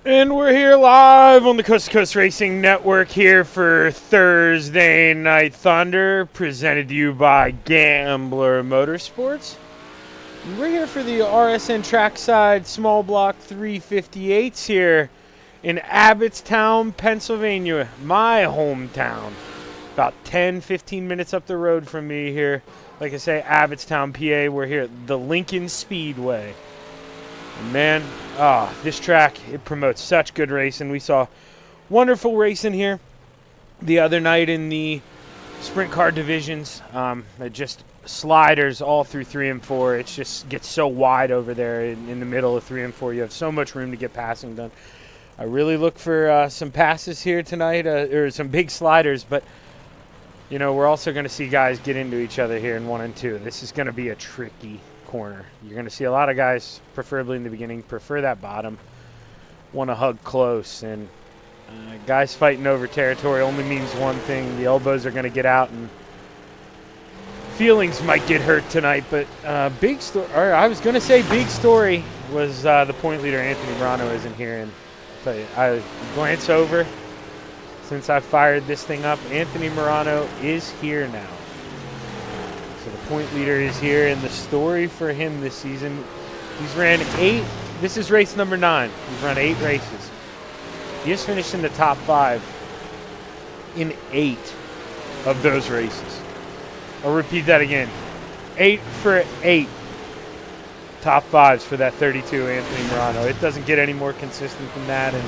And we're here live on the Coast to Coast Racing Network here for Thursday Night Thunder, presented to you by Gambler Motorsports. And we're here for the RSN Trackside Small Block 358s here in Abbottstown, Pennsylvania, my hometown. About 10-15 minutes up the road from me here. Like I say, Abbottstown, PA. We're here at the Lincoln Speedway. And man, this track, it promotes such good racing. We saw wonderful racing here the other night in the sprint car divisions. Just sliders all through 3 and 4. It just gets so wide over there in the middle of 3 and 4. You have so much room to get passing done. I really look for some passes here tonight, or some big sliders, but you know, we're also going to see guys get into each other here in 1 and 2. This is going to be a tricky corner. You're going to see a lot of guys, preferably in the beginning, prefer that bottom, want to hug close, and guys fighting over territory only means one thing: the elbows are going to get out and feelings might get hurt tonight. But big story, or I was going to say big story, was the point leader Anthony Morano isn't here. And I'll tell you, I glance over since I fired this thing up. Anthony Morano is here now. So the point leader is here, and the story for him this season, he's ran 8. This is race number 9. He's run 8 races. He has finished in the top 5 in 8 of those races. I'll repeat that again. 8 for 8 top 5s for that 32 Anthony Morano. It doesn't get any more consistent than that. And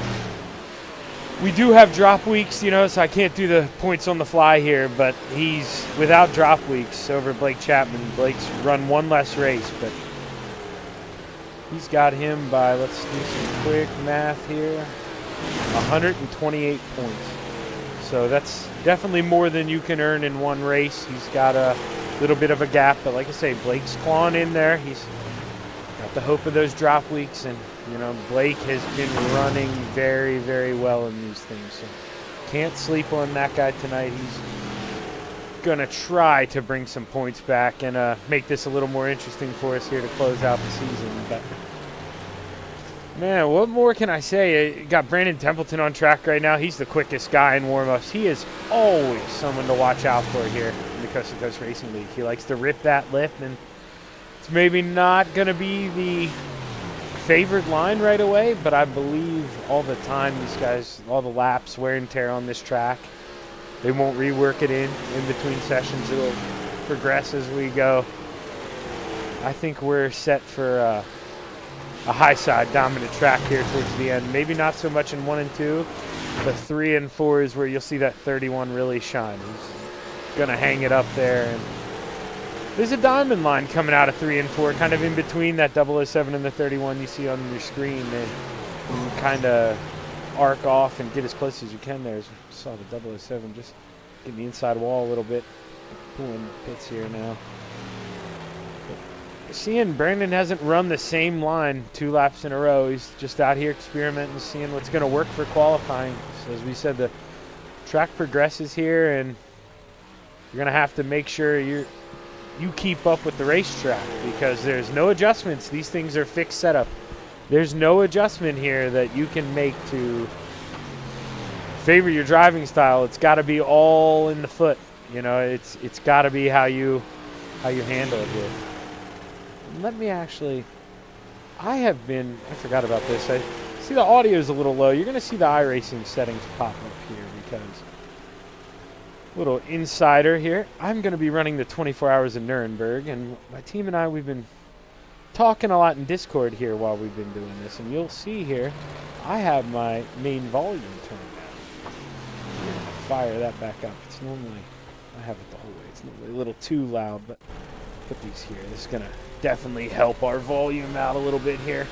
we do have drop weeks, you know, so I can't do the points on the fly here, but he's without drop weeks over Blake Chapman. Blake's run 1 less race, but he's got him by, let's do some quick math here, 128 points. So that's definitely more than you can earn in 1 race. He's got a little bit of a gap, but like I say, Blake's clawing in there. He's got the hope of those drop weeks, and you know, Blake has been running very, very well in these things. So can't sleep on that guy tonight. He's going to try to bring some points back and make this a little more interesting for us here to close out the season. But man, what more can I say? Got Brandon Templeton on track right now. He's the quickest guy in warm-ups. He is always someone to watch out for here in the Coast to Coast Racing League. He likes to rip that lip, and it's maybe not going to be the favored line right away, but I believe all the time these guys, all the laps, wear and tear on this track, they won't rework it in between sessions. It'll progress as we go. I think we're set for a high side dominant track here towards the end. Maybe not so much in 1 and 2, but 3 and 4 is where you'll see that 31 really shine. He's going to hang it up there. And there's a diamond line coming out of 3 and 4, kind of in between that 007 and the 31 you see on your screen. And you kind of arc off and get as close as you can there. Saw the 007 just getting the inside wall a little bit. Pulling pits here now. But seeing Brandon hasn't run the same line 2 laps in a row. He's just out here experimenting, seeing what's going to work for qualifying. So as we said, the track progresses here, and you're going to have to make sure you keep up with the racetrack, because there's no adjustments. These things are fixed setup. There's no adjustment here that you can make to favor your driving style. It's got to be all in the foot. You know, it's got to be how you handle it here. Let me actually, I forgot about this. I see the audio is a little low. You're going to see the iRacing settings pop up here, because little insider here, I'm going to be running the 24 Hours of Nuremberg, and my team and I, we've been talking a lot in Discord here while we've been doing this, and you'll see here I have my main volume turned down. I'm going to fire that back up. It's normally, I have it the whole way, it's normally a little too loud, but put these here. This is going to definitely help our volume out a little bit here.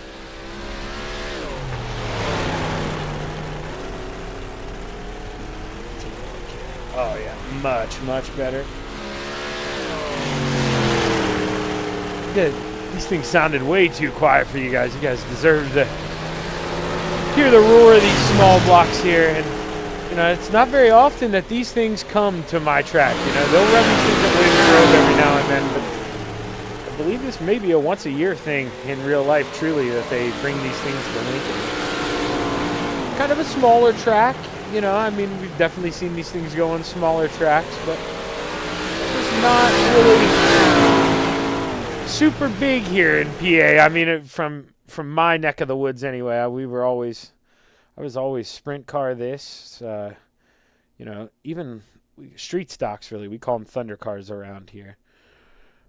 Oh yeah, much, much better. These things sounded way too quiet for you guys. You guys deserve to hear the roar of these small blocks here. And you know, it's not very often that these things come to my track. You know, they'll run these things at Williams Grove every now and then, but I believe this may be a once-a-year thing in real life, truly, that they bring these things to Lincoln. kind of a smaller track. You know, I mean, we've definitely seen these things go on smaller tracks, but it's not really super big here in PA. I mean, from my neck of the woods anyway. I was always sprint car this. You know, even street stocks, really. We call them thunder cars around here.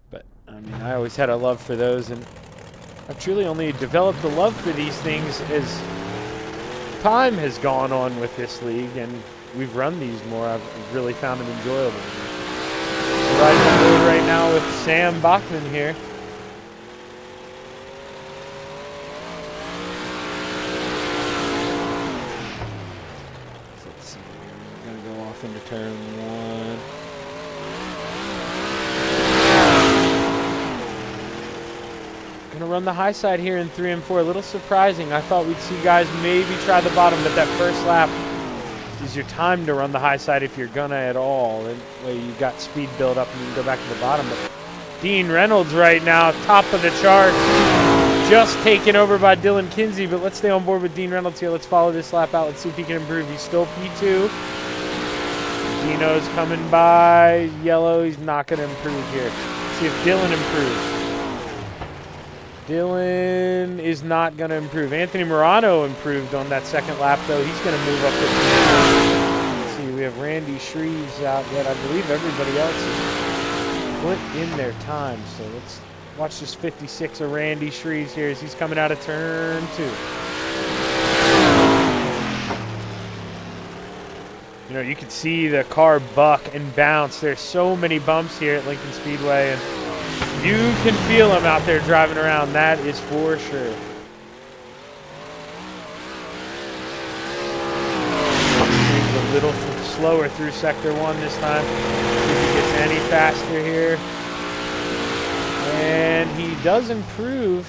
But, I mean, I always had a love for those, and I've truly only developed a love for these things as time has gone on with this league, and we've run these more. I've really found them enjoyable. We're riding on the road right now with Sam Bachman here. Let's see, we're going to go off into turn 1. Going to run the high side here in 3 and 4. A little surprising. I thought we'd see guys maybe try the bottom, but that first lap is your time to run the high side if you're gonna at all. And way you got speed build up and you can go back to the bottom. But Dean Reynolds right now, top of the chart, just taken over by Dylan Kinsey. But let's stay on board with Dean Reynolds here. Let's follow this lap out. Let's see if he can improve. He's still P2. Dino's coming by. Yellow, he's not gonna improve here. Let's see if Dylan improves. Dylan is not going to improve. Anthony Morano improved on that second lap, though. He's going to move up. Let's see, we have Randy Shreves out yet. I believe everybody else is put in their time. So let's watch this 56 of Randy Shreves here as he's coming out of turn 2. You know, you can see the car buck and bounce. There's so many bumps here at Lincoln Speedway, and you can feel them out there driving around, that is for sure. A little slower through sector 1 this time. See if he gets any faster here. And he does improve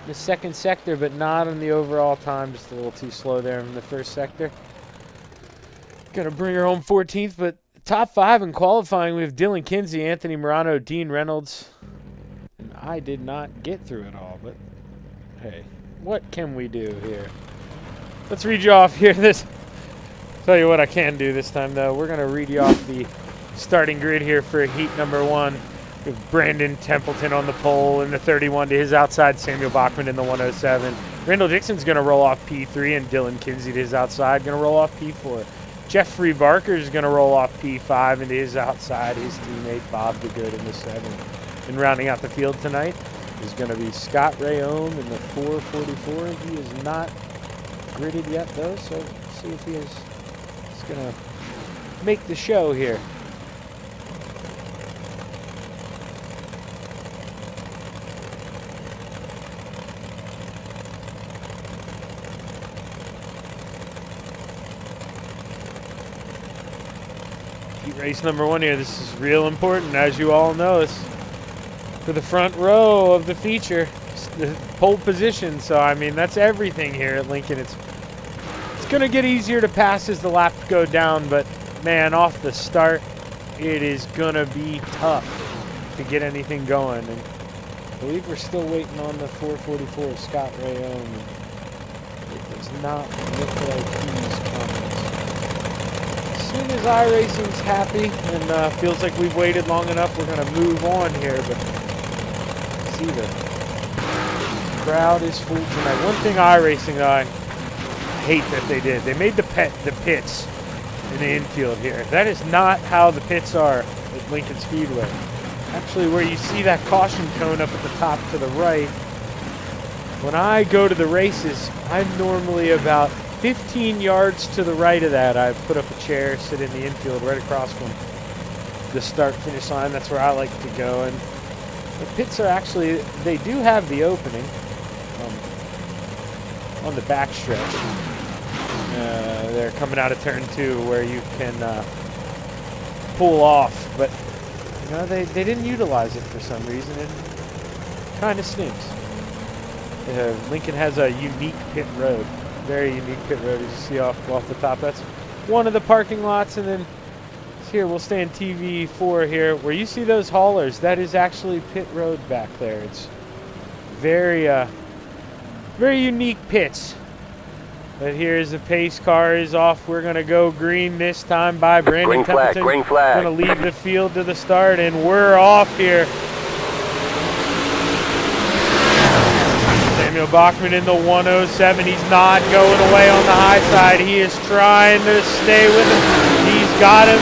the second sector, but not on the overall time. Just a little too slow there in the first sector. Gonna bring her home 14th, but top 5 in qualifying, we have Dylan Kinsey, Anthony Morano, Dean Reynolds. And I did not get through it all, but hey, what can we do here? Let's read you off here. Tell you what I can do this time, though. We're going to read you off the starting grid here for heat number 1. We have Brandon Templeton on the pole in the 31 to his outside, Samuel Bachman in the 107. Randall Dixon's going to roll off P3, and Dylan Kinsey to his outside, going to roll off P4. Jeffrey Barker is going to roll off P5 into his outside, his teammate Bob DeGood in the 7. And rounding out the field tonight is going to be Scott Rayome in the 444. He is not gridded yet, though, so let's see if he's going to make the show here. Race number 1 here. This is real important, as you all know. It's for the front row of the feature, it's the pole position. So I mean, that's everything here at Lincoln. It's going to get easier to pass as the laps go down, but man, off the start, it is going to be tough to get anything going. And I believe we're still waiting on the 444 Scott Rayome. It does not look like he's coming. As soon as Iracing's happy and feels like we've waited long enough, we're going to move on here. But see, the crowd is full tonight. One thing Iracing I hate that they did, they made the pits in the infield here. That is not how the pits are at Lincoln Speedway. Actually, where you see that caution cone up at the top to the right, when I go to the races, I'm normally about 15 yards to the right of that. I put up a chair, sit in the infield right across from the start-finish line. That's where I like to go. And the pits are actually, they do have the opening on the back stretch. They're coming out of turn 2 where you can pull off. But, you know, they didn't utilize it for some reason. It kind of stinks. Lincoln has a unique pit road. Very unique pit road, as you see off the top. That's one of the parking lots, and then here we'll stay in TV4 here. Where you see those haulers, that is actually pit road back there. It's very, very unique pits. But here's the pace car is off. We're going to go green this time by Brandon Templeton. Green flag. Going to leave the field to the start, and we're off here. Samuel Bachman in the 107. He's not going away on the high side. He is trying to stay with him. He's got him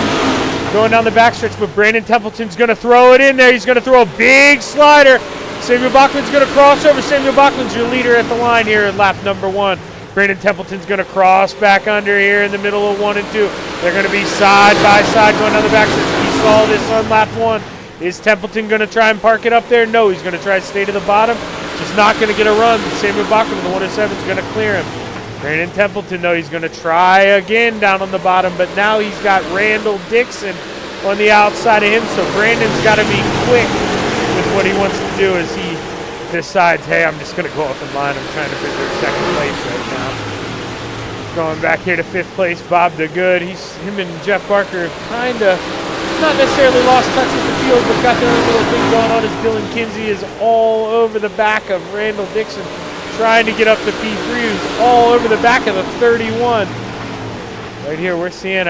going down the backstretch, but Brandon Templeton's going to throw it in there. He's going to throw a big slider. Samuel Bachman's going to cross over. Samuel Bachman's your leader at the line here in lap number 1. Brandon Templeton's going to cross back under here in the middle of 1 and 2. They're going to be side by side going down the backstretch. We saw this on lap 1. Is Templeton going to try and park it up there? No, he's going to try to stay to the bottom. Just not going to get a run. Samuel Bachman, the 107, is going to clear him. Brandon Templeton, though, he's going to try again down on the bottom, but now he's got Randall Dixon on the outside of him, so Brandon's got to be quick with what he wants to do as he decides, hey, I'm just going to go off in line. I'm trying to preserve second place right now. Going back here to 5th place, Bob DeGood. Him and Jeff Barker have kind of not necessarily lost touch with the field, but got their own little thing going on as Dylan Kinsey is all over the back of Randall Dixon, trying to get up to P3, who's all over the back of the 31. Right here, we're seeing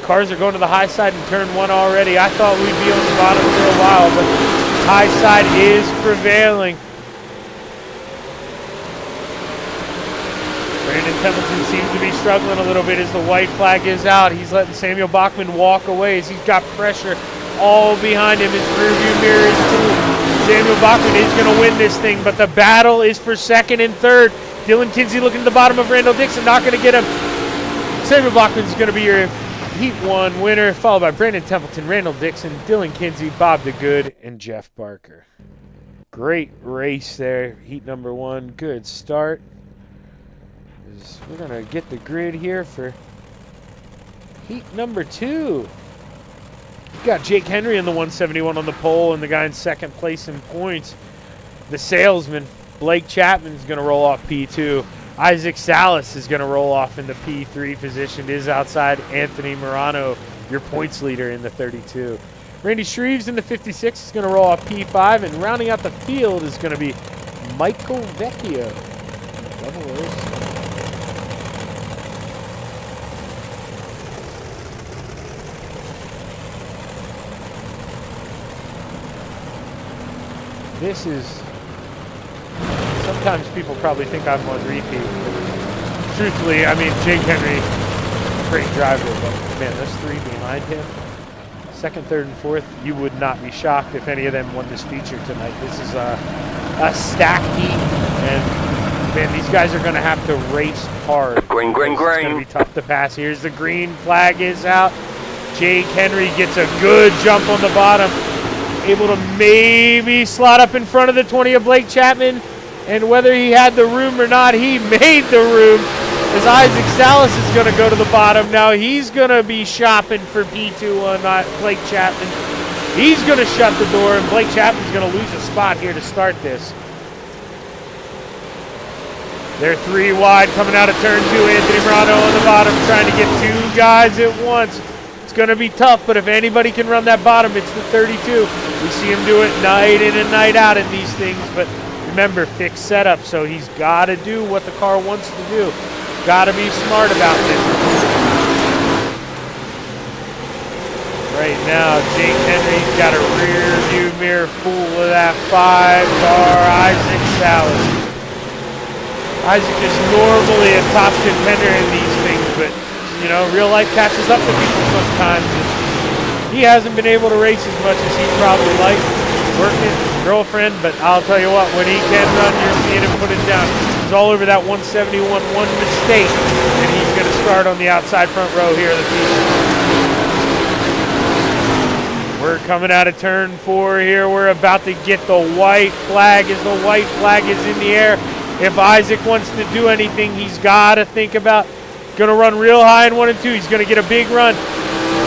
cars are going to the high side in turn 1 already. I thought we'd be on the bottom for a while, but high side is prevailing. Brandon Templeton seems to be struggling a little bit as the white flag is out. He's letting Samuel Bachman walk away as he's got pressure all behind him. His rearview mirror is full. Samuel Bachman is going to win this thing, but the battle is for 2nd and 3rd. Dylan Kinsey looking at the bottom of Randall Dixon, not going to get him. Samuel Bachman is going to be your Heat 1 winner, followed by Brandon Templeton, Randall Dixon, Dylan Kinsey, Bob DeGood, and Jeff Barker. Great race there, Heat number 1. Good start. We're going to get the grid here for Heat number 2. We've got Jake Henry in the 171 on the pole and the guy in 2nd place in points. The salesman, Blake Chapman's going to roll off P2. Isaac Salas is going to roll off in the P3 position. Is outside Anthony Morano, your points leader in the 32. Randy Shreves in the 56 is going to roll off P5, and rounding out the field is going to be Michael Vecchio. Double O's. This is, sometimes people probably think I'm on repeat. Truthfully, I mean, Jake Henry, great driver, but man, those 3 behind him, 2nd, 3rd, and 4th, you would not be shocked if any of them won this feature tonight. This is a stacked heat, and man, these guys are going to have to race hard. Green. It's going to be tough to pass. Here's the green flag is out. Jake Henry gets a good jump on the bottom. Able to maybe slot up in front of the 20 of Blake Chapman, and whether he had the room or not, he made the room as Isaac Salas is going to go to the bottom. Now he's going to be shopping for P2 on Blake Chapman. He's going to shut the door, and Blake Chapman's going to lose a spot here to start this. They're 3 wide coming out of turn 2. Anthony Morano on the bottom trying to get 2 guys at once. It's going to be tough, but if anybody can run that bottom, it's the 32. We see him do it night in and night out in these things, but remember, fixed setup, so he's got to do what the car wants to do. Got to be smart about this. Right now, Jake Henry's got a rear view mirror full of that 5-car Isaac Salas. Isaac is normally a top contender in these things, but you know, real life catches up to people sometimes. He hasn't been able to race as much as he'd probably like. Working, girlfriend, but I'll tell you what, when he can run, you're seeing him put it down. He's all over that 171, one mistake, and he's going to start on the outside front row here of the field. We're coming out of turn 4 here. We're about to get the white flag as the white flag is in the air. If Isaac wants to do anything, he's got to think about going to run real high in 1 and 2. He's going to get a big run.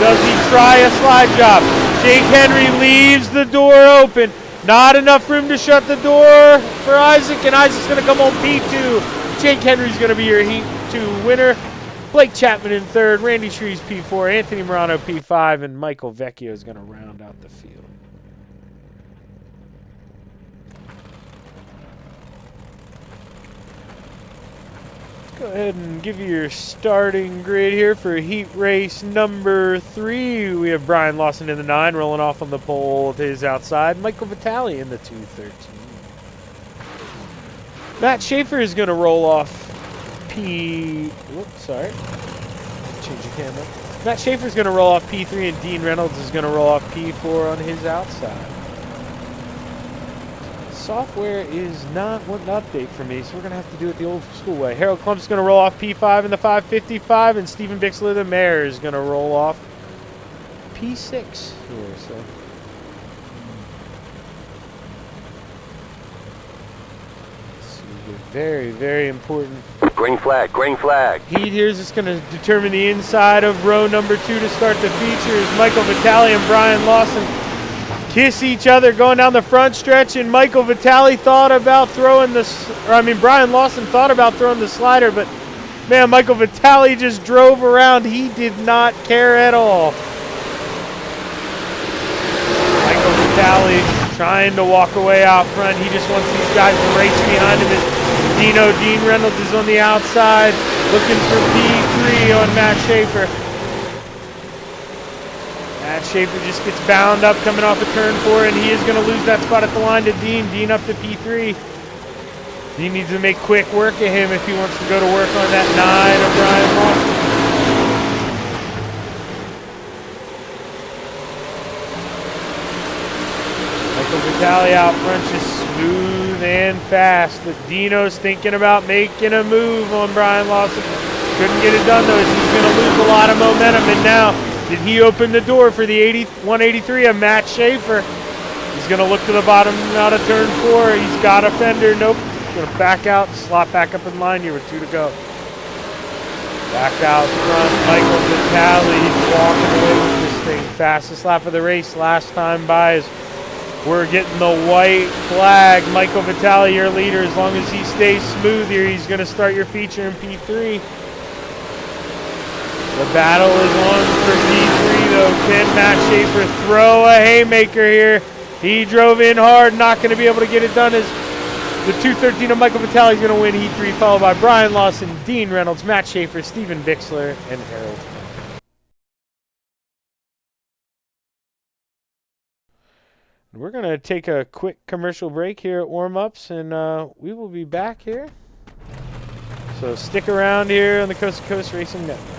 Does he try a slide job? Jake Henry leaves the door open. Not enough room to shut the door for Isaac, and Isaac's going to come on P2. Jake Henry's going to be your Heat 2 winner. Blake Chapman in 3rd, Randy Shreves P4, Anthony Morano P5, and Michael Vecchio is going to round out the field. Go ahead and give you your starting grid here for heat race number 3. We have Brian Lawson in the 9, rolling off on the pole to his outside. Michael Vitale in the 213. Matt Schaefer is going to roll off Whoops, sorry. Change the camera. Matt Schaefer is going to roll off P3, and Dean Reynolds is going to roll off P4 on his outside. Software is not wanting to update for me, so we're going to have to do it the old school way. Harold Klump's going to roll off P5 in the 555, and Stephen Bixler, the mayor, is going to roll off P6 here. So very, very important. Green flag, green flag. Heat here is just going to determine the inside of row number 2 to start the features. Michael Vitale and Brian Lawson kiss each other going down the front stretch, and Michael Vitale thought about throwing Brian Lawson thought about throwing the slider, but man, Michael Vitale just drove around. He did not care at all. Michael Vitale trying to walk away out front. He just wants these guys to race behind him. Dean Reynolds is on the outside, looking for P3 on Matt Schaefer. Matt Schaefer just gets bound up coming off of turn 4, and he is going to lose that spot at the line to Dean. Dean up to P3. Dean needs to make quick work of him if he wants to go to work on that 9 of Brian Lawson. Michael Vitale out front, just smooth and fast. But Dino's thinking about making a move on Brian Lawson. Couldn't get it done though, as he's going to lose a lot of momentum, and now did he open the door for the 183 of Matt Schaefer? He's going to look to the bottom out of turn 4. He's got a fender. Nope. He's going to back out, slot back up in line here with 2 to go. Back out front, Michael Vitale. He's walking away with this thing. Fastest lap of the race last time by is we're getting the white flag. Michael Vitale, your leader. As long as he stays smooth here, he's going to start your feature in P3. The battle is on for P3 though. Can Matt Schaefer throw a haymaker here? He drove in hard, not going to be able to get it done, as the 213 of Michael Vitale is going to win Heat 3, followed by Brian Lawson, Dean Reynolds, Matt Schaefer, Stephen Bixler, and Harold. We're going to take a quick commercial break here at warm-ups, and we will be back here. So stick around here on the Coast to Coast Racing Network.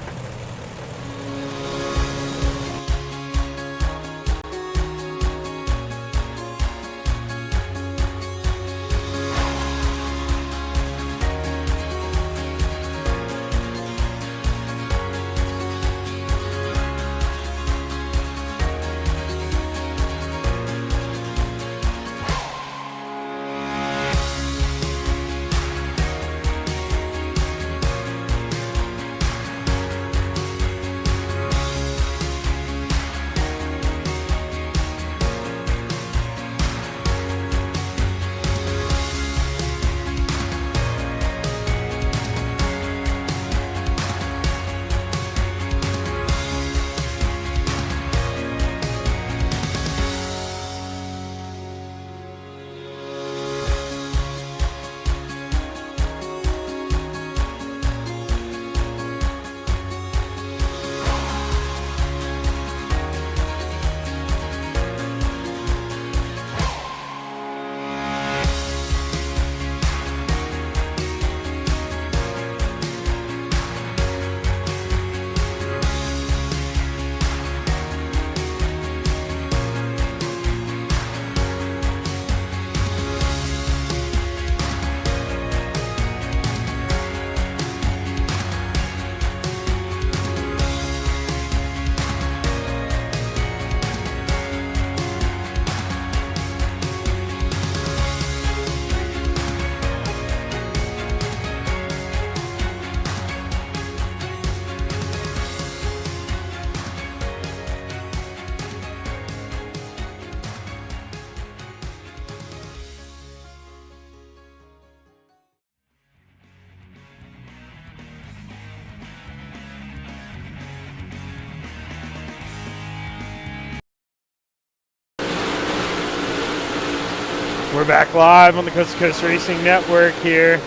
We're back live on the Coast to Coast Racing Network here.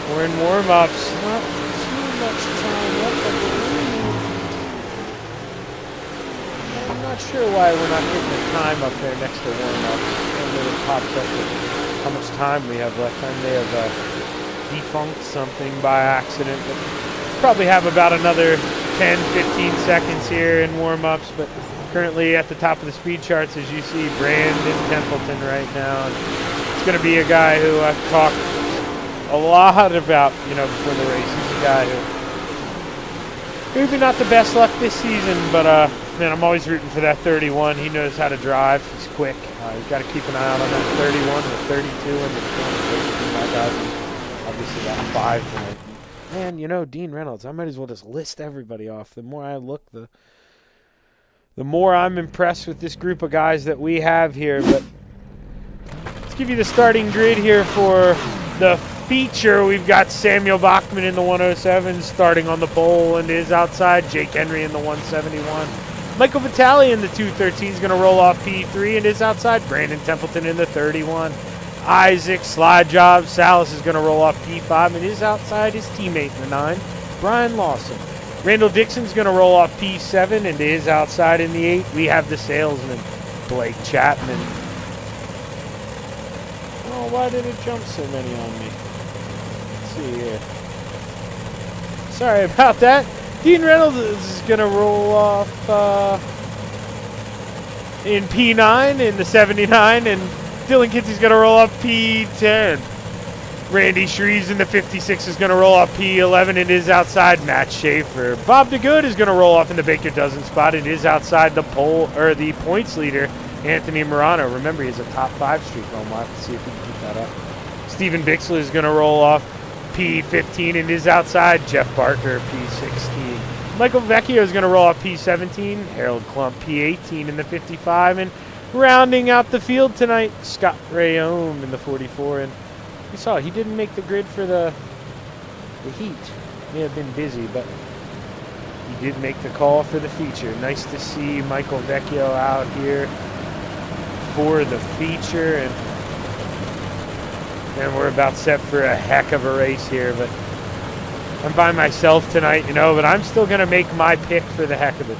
We're in warm-ups. Not too much time left, I believe. I'm not sure why we're not getting the time up there next to warm-ups. And then it pops up with how much time we have left. I may have defunct something by accident, but probably have about another 10, 15 seconds here in warm-ups, but currently at the top of the speed charts, as you see, Brandon Templeton right now. And it's going to be a guy who I've talked a lot about, before the race. He's a guy who maybe not the best luck this season, but man, I'm always rooting for that 31. He knows how to drive. He's quick. He's got to keep an eye out on that 31, the 32, and the 20. My God, obviously that 5 tonight. Man, Dean Reynolds, I might as well just list everybody off. The more I look, the more I'm impressed with this group of guys that we have here. But let's give you the starting grid here for the feature. We've got Samuel Bachman in the 107 starting on the pole and is outside. Jake Henry in the 171. Michael Vitale in the 213 is going to roll off P3 and is outside. Brandon Templeton in the 31. Isaac, slide job. Salas is going to roll off P5 and is outside his teammate in the 9, Brian Lawson. Randall Dixon's going to roll off P7 and is outside in the 8. We have the salesman, Blake Chapman. Oh, why did it jump so many on me? Let's see here. Sorry about that. Dean Reynolds is going to roll off in P9 in the 79, and Dylan Kinsey's going to roll off P10. Randy Shreves in the 56 is going to roll off P11 and is outside. Matt Schaefer. Bob DeGood is going to roll off in the Baker Dozen spot. It is outside the pole, or the points leader, Anthony Morano. Remember, he has a top 5 streak on. We'll have to see if he can keep that up. Stephen Bixler is going to roll off P15 and is outside. Jeff Barker, P16. Michael Vecchio is going to roll off P17. Harold Klump, P18 in the 55. And rounding out the field tonight, Scott Rayome in the 44. And you saw he didn't make the grid for the heat. May have been busy, but he did make the call for the feature. Nice to see Michael Vecchio out here for the feature. And we're about set for a heck of a race here, but I'm by myself tonight, but I'm still going to make my pick for the heck of it.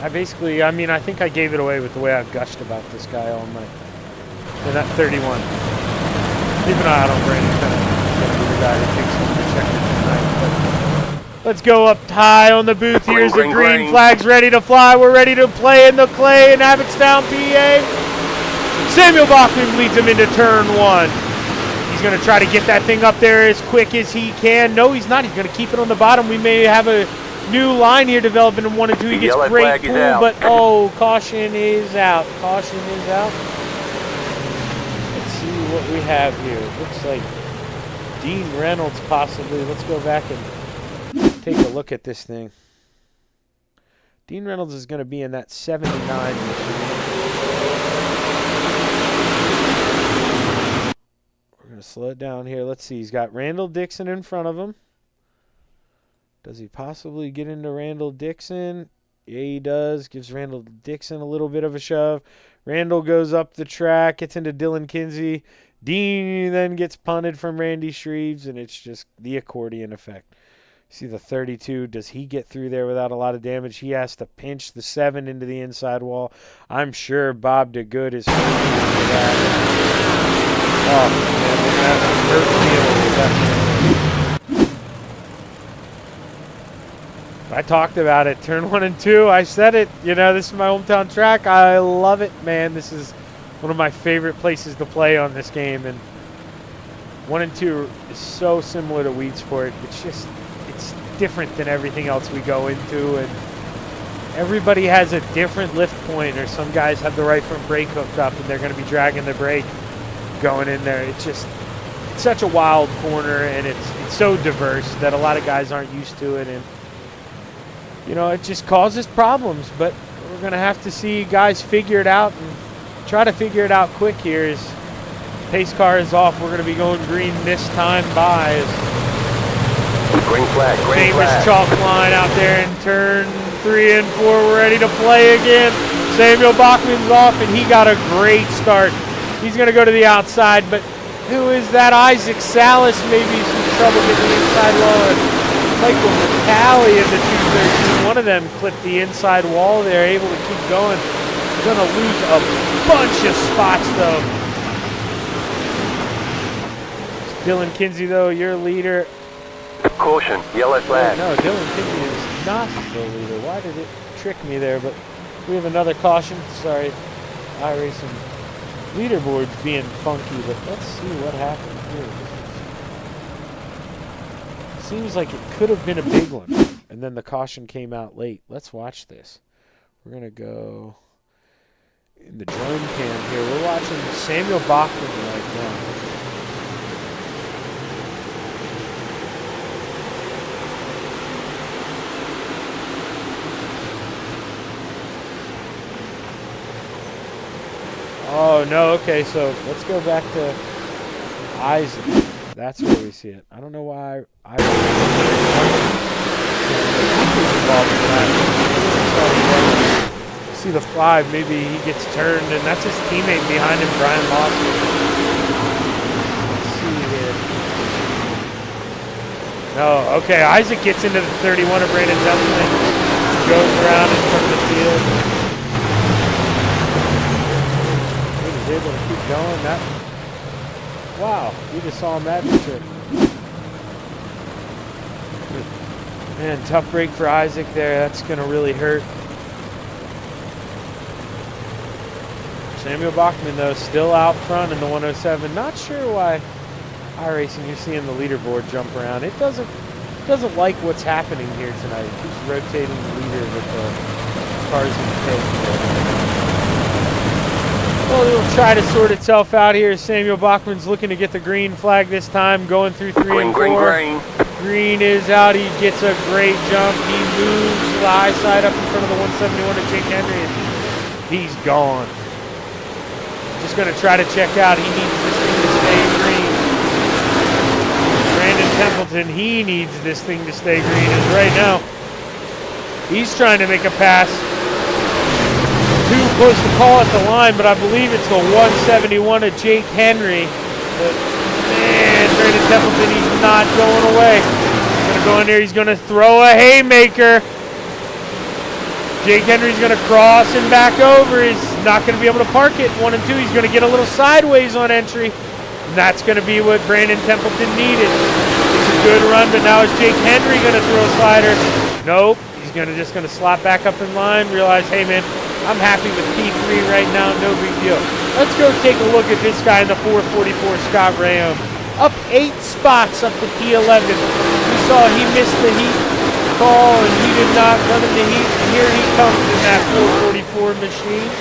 I think I gave it away with the way I've gushed about this guy all night. And that 31. Even though I don't bring it, going to be the guy that thinks he's going to check it tonight. But let's go up high on the booth. Here's the green flags ready to fly. We're ready to play in the clay in Abbottstown, PA. Samuel Bachman leads him into turn 1. He's going to try to get that thing up there as quick as he can. No, he's not. He's going to keep it on the bottom. We may have a new line here developing in 1 and 2. He gets great pull, but caution is out. Caution is out. Let's see what we have here. It looks like Dean Reynolds possibly. Let's go back and take a look at this thing. Dean Reynolds is going to be in that 79 machine. We're going to slow it down here. Let's see. He's got Randall Dixon in front of him. Does he possibly get into Randall Dixon? Yeah, he does. Gives Randall Dixon a little bit of a shove. Randall goes up the track, gets into Dylan Kinsey. Dean then gets punted from Randy Shreves, and it's just the accordion effect. See the 32. Does he get through there without a lot of damage? He has to pinch the 7 into the inside wall. I'm sure Bob DeGood is hurting for that. Oh, man, hurt feelings. I talked about it. Turn 1 and 2. I said it. This is my hometown track. I love it, man. This is one of my favorite places to play on this game. And 1 and 2 is so similar to Weedsport. It's different than everything else we go into. And everybody has a different lift point, or some guys have the right front brake hooked up and they're going to be dragging the brake going in there. It's such a wild corner, and it's so diverse that a lot of guys aren't used to it. And it just causes problems, but we're going to have to see guys figure it out and try to figure it out quick here. As pace car is off, we're going to be going green this time by. Green flag, green famous chalk line out there in turn 3 and 4. We're ready to play again. Samuel Bachman's off, and he got a great start. He's going to go to the outside, but Who is that? Isaac Salas, maybe some trouble getting the inside wall. And Michael McCallie in the 213. One of them clipped the inside wall there, able to keep going. Gonna lose a bunch of spots though. Dylan Kinsey though, your leader. Caution, yellow flag. No, Dylan Kinsey is not the leader. Why did it trick me there? But we have another caution. Sorry, Iracing leaderboard's being funky, but let's see what happened here. Seems like it could have been a big one, and then the caution came out late. Let's watch this. We're gonna go in the drone cam here. We're watching Samuel Bachman right now. Oh, no, okay, so let's go back to Isaac. That's where we see it. I don't know why I see the 5, maybe he gets turned, and that's his teammate behind him, Brian Lawson. Let's see here. No, okay, Isaac gets into the 31 of Brandon Templeton, goes around in front of the field. Able to keep going. That, wow, you just saw a magic trick. Man, tough break for Isaac there. That's going to really hurt. Samuel Bachman, though, still out front in the 107. Not sure why Iracing, you're seeing the leaderboard jump around. It doesn't like what's happening here tonight. It keeps rotating the leader with the cars in the pit. Well, it'll try to sort itself out here. Samuel Bachman's looking to get the green flag this time, going through 3 and 4. Green. Green is out. He gets a great jump. He moves the high side up in front of the 171 of Jake Henry, and he's gone. Just going to try to check out. He needs this thing to stay green. Brandon Templeton, he needs this thing to stay green. And right now, he's trying to make a pass. Too close to call at the line, but I believe it's the 171 of Jake Henry. But man, Brandon Templeton, he's not going away. He's going to go in there. He's going to throw a haymaker. Jake Henry's going to cross and back over. He's not going to be able to park it. 1 and 2. He's going to get a little sideways on entry. And that's going to be what Brandon Templeton needed. It's a good run, but now is Jake Henry going to throw a slider? Nope. He's just going to slot back up in line. Realize, hey man, I'm happy with P3 right now, no big deal. Let's go take a look at this guy in the 444, Scott Rayom. Up 8 spots up to P11. We saw he missed the heat call and he did not run in the heat. And here he comes in that 444 machine.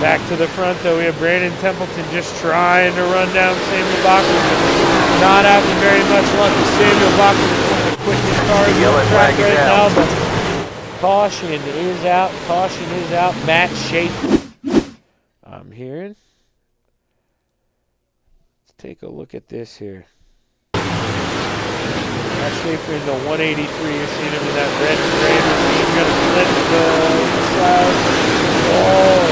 Back to the front though, we have Brandon Templeton just trying to run down Samuel Bachman. Not having very much luck with Samuel Bachman. Quickest cars on the track right now, but caution is out. Caution is out. Matt Schaefer, I'm hearing. Let's take a look at this here. Matt Schaefer in the 183. You're seeing him in that red and gray machine. Going to split the inside. Oh.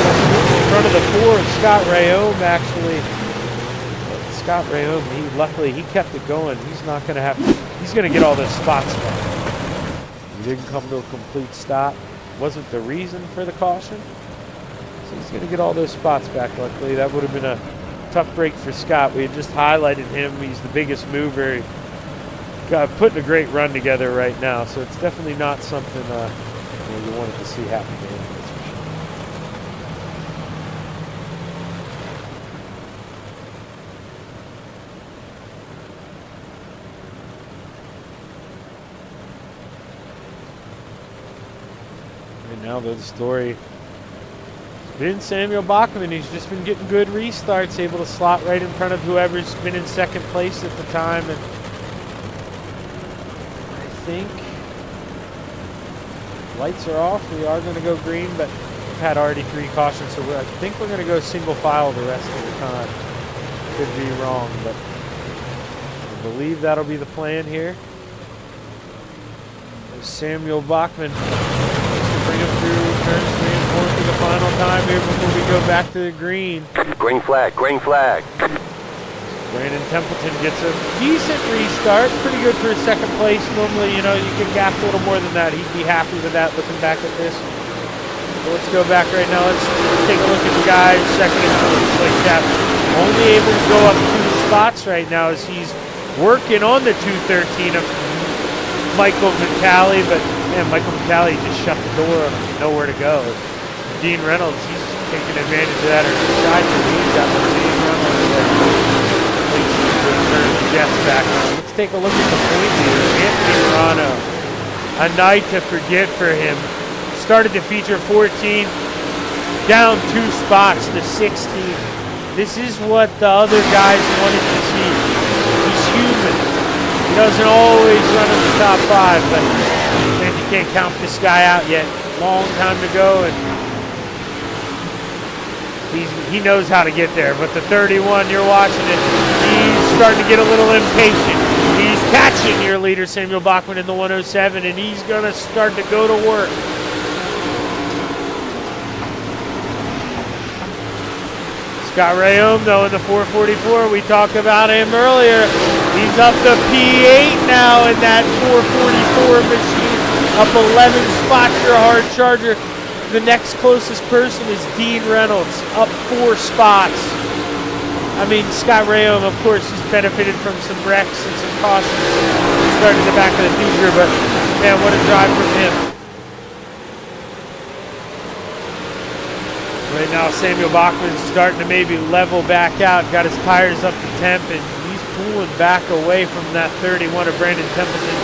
In front of the 4 of Scott Rayom, actually. Scott Rayom, luckily he kept it going. He's not going to have, he's going to get all those spots back. He didn't come to a complete stop. Wasn't the reason for the caution. So he's going to get all those spots back, luckily. That would have been a tough break for Scott. We had just highlighted him. He's the biggest mover. He's putting a great run together right now. So it's definitely not something you wanted to see happen to him. Now the story has been Samuel Bachman. He's just been getting good restarts, able to slot right in front of whoever's been in second place at the time. And I think lights are off. We are going to go green, but we've had already 3 cautions, so I think we're going to go single file the rest of the time. Could be wrong, but I believe that'll be the plan here. There's Samuel Bachman. Bring him through turns 3 and 4 for the final time here before we go back to the green. Green flag, green flag. Brandon Templeton gets a decent restart. Pretty good for a second place. Normally, you know, you can gap a little more than that. He'd be happy with that looking back at this. So let's go back right now. Let's take a look at the guys second and third. Blake Chapman only able to go up 2 spots right now as he's working on the 213 of Michael Vitale. But man, Michael Vitale just shut the door, nowhere to go. Dean Reynolds, he's taking advantage of that. Or side to he's got the Dean Reynolds there. Turn the Jets back. Let's take a look at the point leader, Anthony Morano. A night to forget for him. Started to feature 14, down 2 spots to 16. This is what the other guys wanted to see. He's human. He doesn't always run in the top 5, but man, you can't count this guy out yet. Long time to go, and he knows how to get there. But the 31, you're watching it, he's starting to get a little impatient. He's catching your leader, Samuel Bachman, in the 107, and he's going to start to go to work. Scott Rayom, though, in the 444. We talked about him earlier. He's up to P8 now in that 444 machine. Up 11 spots, your hard charger. The next closest person is Dean Reynolds, up 4 spots. I mean, Scott Rayom, of course, he's benefited from some wrecks and some cautions. Started in the back of the future, but man, what a drive from him. Right now, Samuel Bachman's starting to maybe level back out, got his tires up to temp, and he's pulling back away from that 31 of Brandon Templeton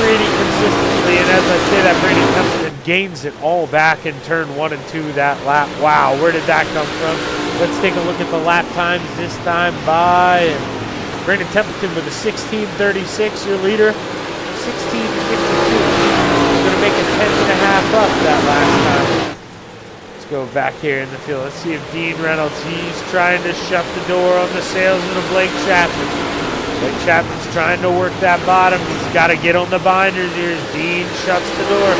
pretty consistently. And as I say that, Brandon Templeton gains it all back in turn 1 and 2 that lap. Wow, where did that come from? Let's take a look at the lap times this time by Brandon Templeton with a 16:36, your leader, 16:52. He's going to make a 10 and a half up that last time. Let's go back here in the field. Let's see if Dean Reynolds, he's trying to shut the door on the salesman of Blake Chapman. Blake Chapman's trying to work that bottom. He's got to get on the binders here as Dean shuts the door.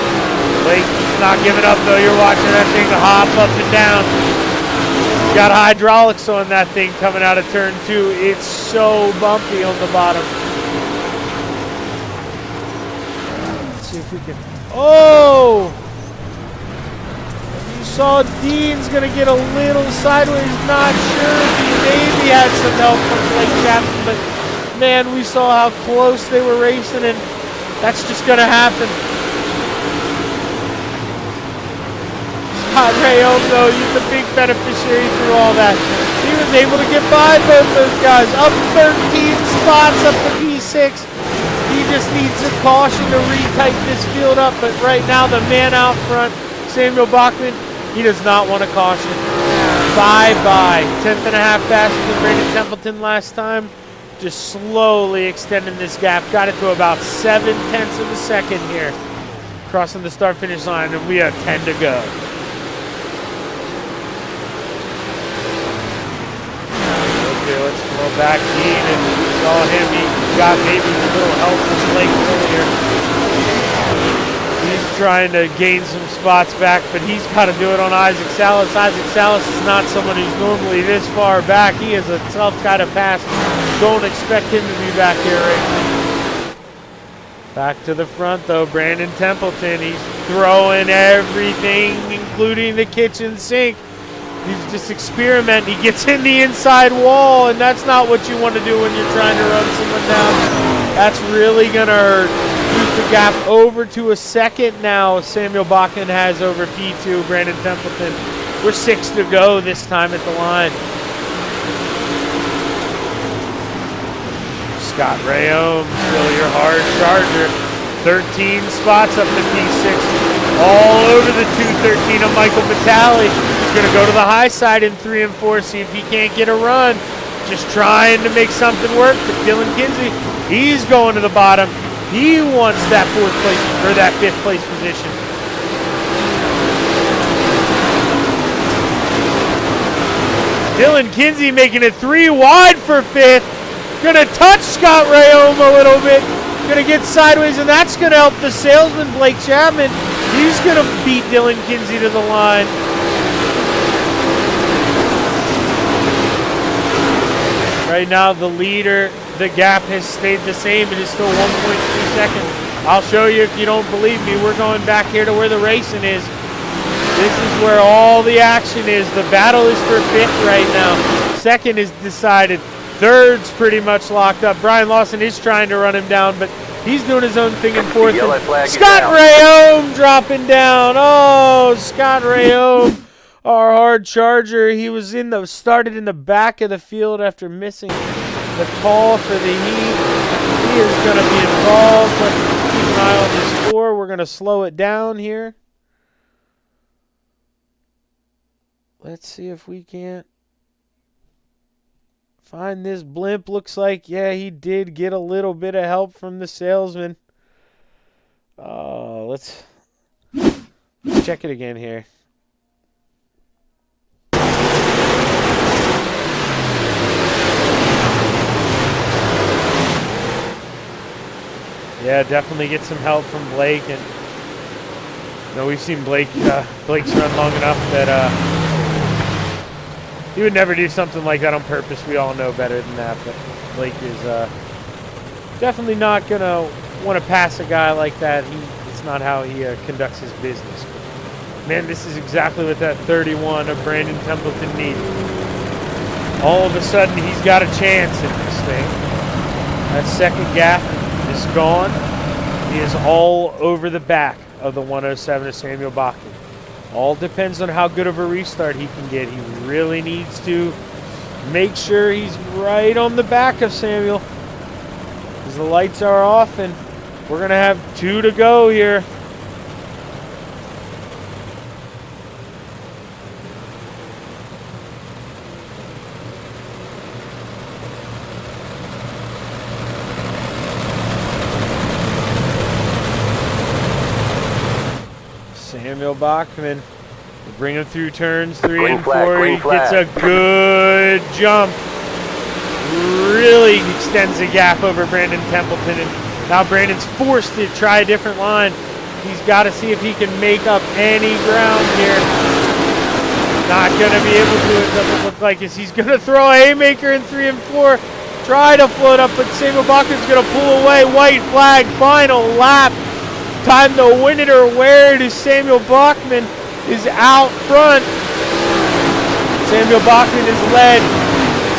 Blake's not giving up, though. You're watching that thing hop up and down. He's got hydraulics on that thing coming out of turn 2. It's so bumpy on the bottom. Let's see if we can... Oh! You saw Dean's going to get a little sideways. Not sure if he maybe had some help from Blake Chapman, but man, we saw how close they were racing, and that's just going to happen. Scott Rayom, though, he's the big beneficiary through all that. He was able to get by both those guys. Up 13 spots, up to P6. He just needs a caution to retighten this field up, but right now the man out front, Samuel Bachman, he does not want a caution. Bye-bye. 10th and a half faster than Brandon Templeton last time. Just slowly extending this gap. Got it to about 7/10 of a second here. Crossing the start-finish line, and we have 10 to go. Okay, let's throw back Dean, and we saw him. He got maybe a little help from Blake earlier. He's trying to gain some spots back, but he's got to do it on Isaac Salas. Isaac Salas is not someone who's normally this far back. He is a tough guy to pass. Don't expect him to be back here right now. Back to the front, though, Brandon Templeton. He's throwing everything, including the kitchen sink. He's just experimenting. He gets in the inside wall, and that's not what you want to do when you're trying to run someone down. That's really going to hurt. Keep the gap over to a second now. Samuel Bachman has over P2, Brandon Templeton. We're 6 to go this time at the line. Scott Rayom, still your hard charger. 13 spots up to P6. All over the 213 of Michael Vitale. He's going to go to the high side in 3 and 4, see if he can't get a run. Just trying to make something work. But Dylan Kinsey, he's going to the bottom. He wants that 4th place, or that 5th place position. Dylan Kinsey making it 3 wide for 5th. Gonna touch Scott Rayom a little bit. Gonna get sideways, and that's gonna help the salesman, Blake Chapman. He's going to beat Dylan Kinsey to the line. Right now, the leader, the gap has stayed the same. It is still 1.3 seconds. I'll show you if you don't believe me. We're going back here to where the racing is. This is where all the action is. The battle is for fifth right now. Second is decided. Third's pretty much locked up. Brian Lawson is trying to run him down, but he's doing his own thing in fourth. Scott Rayome dropping down. Oh, Scott Rayome, our hard charger. He was started in the back of the field after missing the call for the heat. He is going to be involved. Let's keep an eye on the score. We're going to slow it down here. Let's see if we can't find this blimp. Looks like, yeah, he did get a little bit of help from the salesman. Let's check it again here. Yeah, definitely get some help from Blake. And you know, we've seen Blake's run long enough that he would never do something like that on purpose. We all know better than that. But Blake is definitely not going to want to pass a guy like that. It's not how he conducts his business. But, man, this is exactly what that 31 of Brandon Templeton needed. All of a sudden, he's got a chance in this thing. That second gap is gone. He is all over the back of the 107 of Samuel Bachman. All depends on how good of a restart he can get. He really needs to make sure he's right on the back of Samuel, because the lights are off and we're going to have 2 to go here. Samuel Bachman will bring him through turns 3 and 4. He gets a good jump. Really extends the gap over Brandon Templeton. And now Brandon's forced to try a different line. He's got to see if he can make up any ground here. Not going to be able to. It doesn't look like it. He's going to throw a haymaker in 3 and 4. Try to float up, but Samuel Bachman's going to pull away. White flag, final lap. Time to win it or wear it as Samuel Bachman is out front. Samuel Bachman is led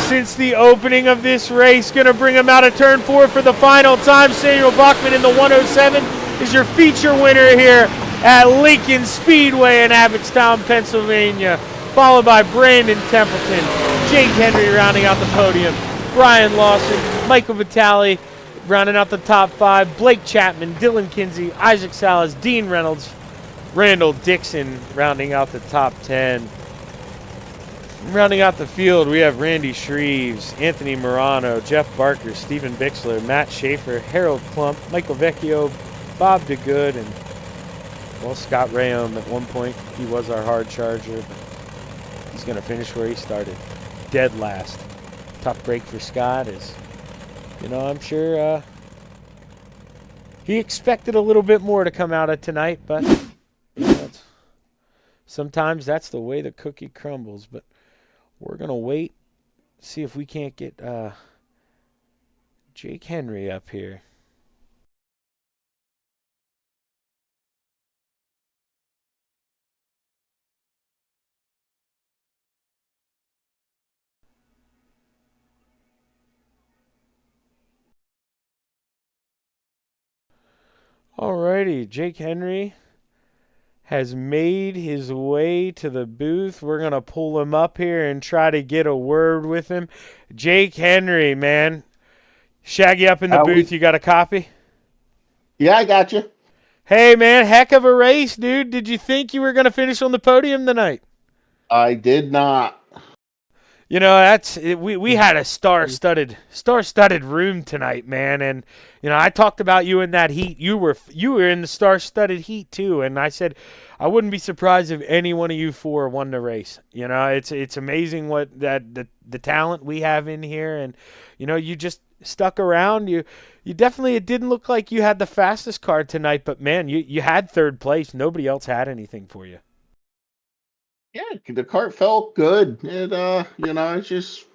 since the opening of this race. Going to bring him out of turn 4 for the final time. Samuel Bachman in the 107 is your feature winner here at Lincoln Speedway in Abbottstown, Pennsylvania. Followed by Brandon Templeton, Jake Henry rounding out the podium, Brian Lawson, Michael Vitale rounding out the top 5, Blake Chapman, Dylan Kinsey, Isaac Salas, Dean Reynolds, Randall Dixon rounding out the top 10. Rounding out the field, we have Randy Shreves, Anthony Morano, Jeff Barker, Stephen Bixler, Matt Schaefer, Harold Klump, Michael Vecchio, Bob DeGood, and, well, Scott Rayome. At one point, he was our hard charger, but he's going to finish where he started, dead last. Tough break for Scott is, you know, I'm sure he expected a little bit more to come out of tonight, but you know, sometimes that's the way the cookie crumbles. But we're going to wait, see if we can't get Jake Henry up here. Alrighty, Jake Henry has made his way to the booth. We're going to pull him up here and try to get a word with him. Jake Henry, man. Shaggy up in the booth. You got a copy? Yeah, I got you. Hey, man, heck of a race, dude. Did you think you were going to finish on the podium tonight? I did not. we had a star-studded room tonight, man, and I talked about you in that heat. You were in the star-studded heat too, and I said I wouldn't be surprised if any one of you four won the race. It's amazing what the talent we have in here, and you just stuck around. You definitely, it didn't look like you had the fastest car tonight, but man, you had third place. Nobody else had anything for you. Yeah, the cart felt good. I was just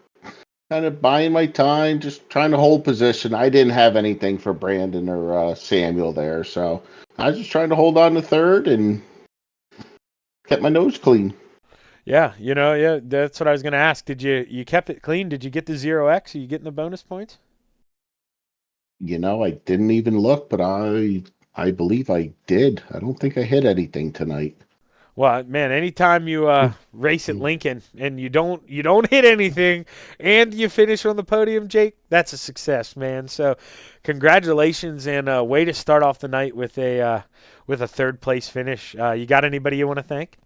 kind of buying my time, just trying to hold position. I didn't have anything for Brandon or Samuel there, so I was just trying to hold on to third and kept my nose clean. Yeah, yeah, that's what I was going to ask. Did you kept it clean? Did you get the 0x? Are you getting the bonus points? I didn't even look, but I believe I did. I don't think I hit anything tonight. Well, man, anytime you race at Lincoln and you don't hit anything and you finish on the podium, Jake, that's a success, man. So, congratulations and way to start off the night with a third place finish. You got anybody you want to thank?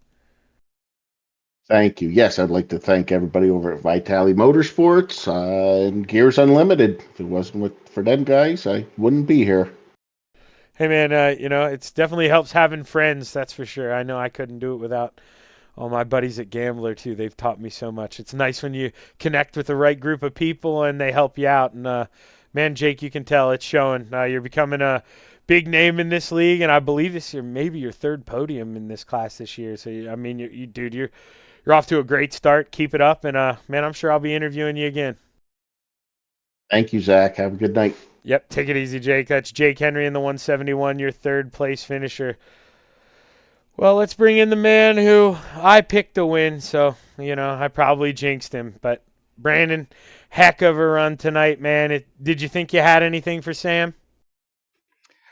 Thank you. Yes, I'd like to thank everybody over at Vitali Motorsports and Gears Unlimited. If it wasn't for them guys, I wouldn't be here. Hey, man, it's definitely helps having friends. That's for sure. I know I couldn't do it without all my buddies at Gambler too. They've taught me so much. It's nice when you connect with the right group of people and they help you out. And man, Jake, you can tell it's showing. You're becoming a big name in this league, and I believe this year maybe your third podium in this class this year. So I mean, dude, you're off to a great start. Keep it up, and man, I'm sure I'll be interviewing you again. Thank you, Zach. Have a good night. Yep, take it easy, Jake. That's Jake Henry in the 171, your third place finisher. Well, let's bring in the man who I picked to win, so, I probably jinxed him. But, Brandon, heck of a run tonight, man. Did you think you had anything for Sam?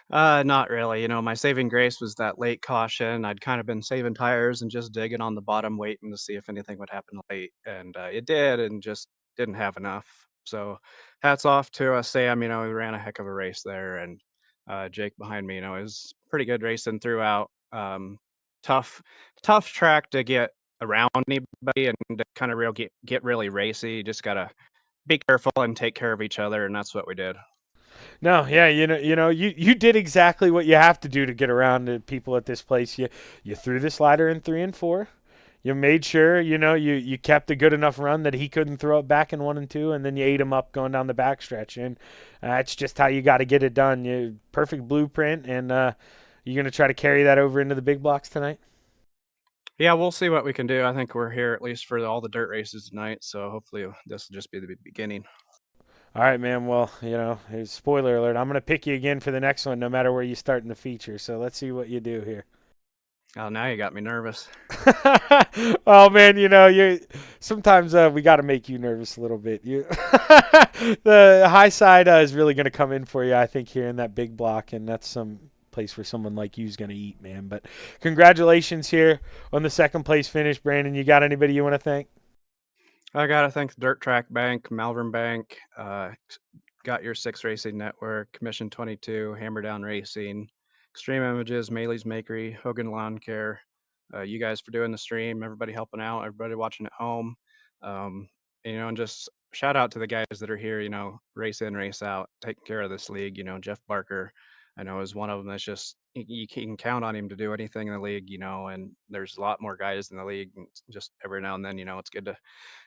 Not really. My saving grace was that late caution. I'd kind of been saving tires and just digging on the bottom, waiting to see if anything would happen late, and it did, and just didn't have enough. So, hats off to Sam. He ran a heck of a race there, and Jake behind me. It was pretty good racing throughout. Tough, tough track to get around anybody and to kind of get really racy. You just gotta be careful and take care of each other, and that's what we did. No, yeah, you did exactly what you have to do to get around to people at this place. You threw the slider in 3 and 4. You made sure, you kept a good enough run that he couldn't throw it back in 1 and 2, and then you ate him up going down the backstretch. And it's just how you got to get it done. Perfect blueprint, and you're going to try to carry that over into the big blocks tonight? Yeah, we'll see what we can do. I think we're here at least for all the dirt races tonight, so hopefully this will just be the beginning. All right, man. Well, spoiler alert. I'm going to pick you again for the next one, no matter where you start in the feature. So let's see what you do here. Oh, now you got me nervous. Oh man, you sometimes we got to make you nervous a little bit. The high side is really going to come in for you, I think, here in that big block, and that's some place where someone like you is going to eat, man. But congratulations here on the second place finish, Brandon. You got anybody you want to thank? I gotta thank the Dirt Track Bank, Malvern Bank, Got Your Six Racing Network, Mission 22, Hammer Down Racing, Extreme Images, Maley's Makery, Hogan Lawn Care. You guys for doing the stream, everybody helping out, everybody watching at home. Um, and just shout out to the guys that are here, race in, race out, taking care of this league. Jeff Barker, I know, is one of them that's just, you can count on him to do anything in the league, and there's a lot more guys in the league. And just every now and then, it's good to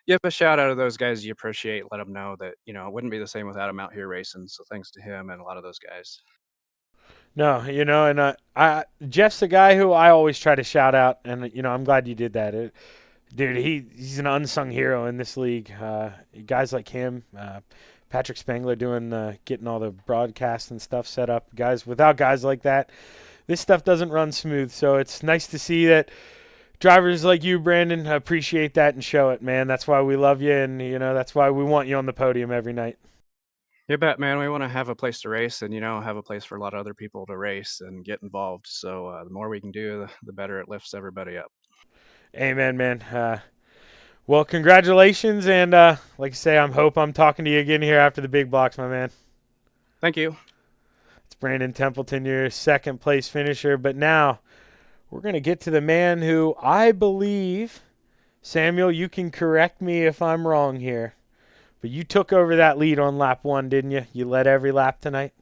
give a shout out to those guys you appreciate. Let them know that it wouldn't be the same without him out here racing. So thanks to him and a lot of those guys. No, and Jeff's the guy who I always try to shout out, and I'm glad you did that. Dude, he's an unsung hero in this league. Guys like him, Patrick Spangler doing getting all the broadcasts and stuff set up. Without guys like that, this stuff doesn't run smooth. So it's nice to see that drivers like you, Brandon, appreciate that and show it, man. That's why we love you, and that's why we want you on the podium every night. You bet, man. We want to have a place to race and, have a place for a lot of other people to race and get involved. So the more we can do, the better it lifts everybody up. Amen, man. Well, congratulations, and like I say, hope I'm talking to you again here after the big blocks, my man. Thank you. It's Brandon Templeton, your second place finisher. But now we're going to get to the man who I believe Samuel, you can correct me if I'm wrong here, but you took over that lead on lap 1, didn't you? You led every lap tonight?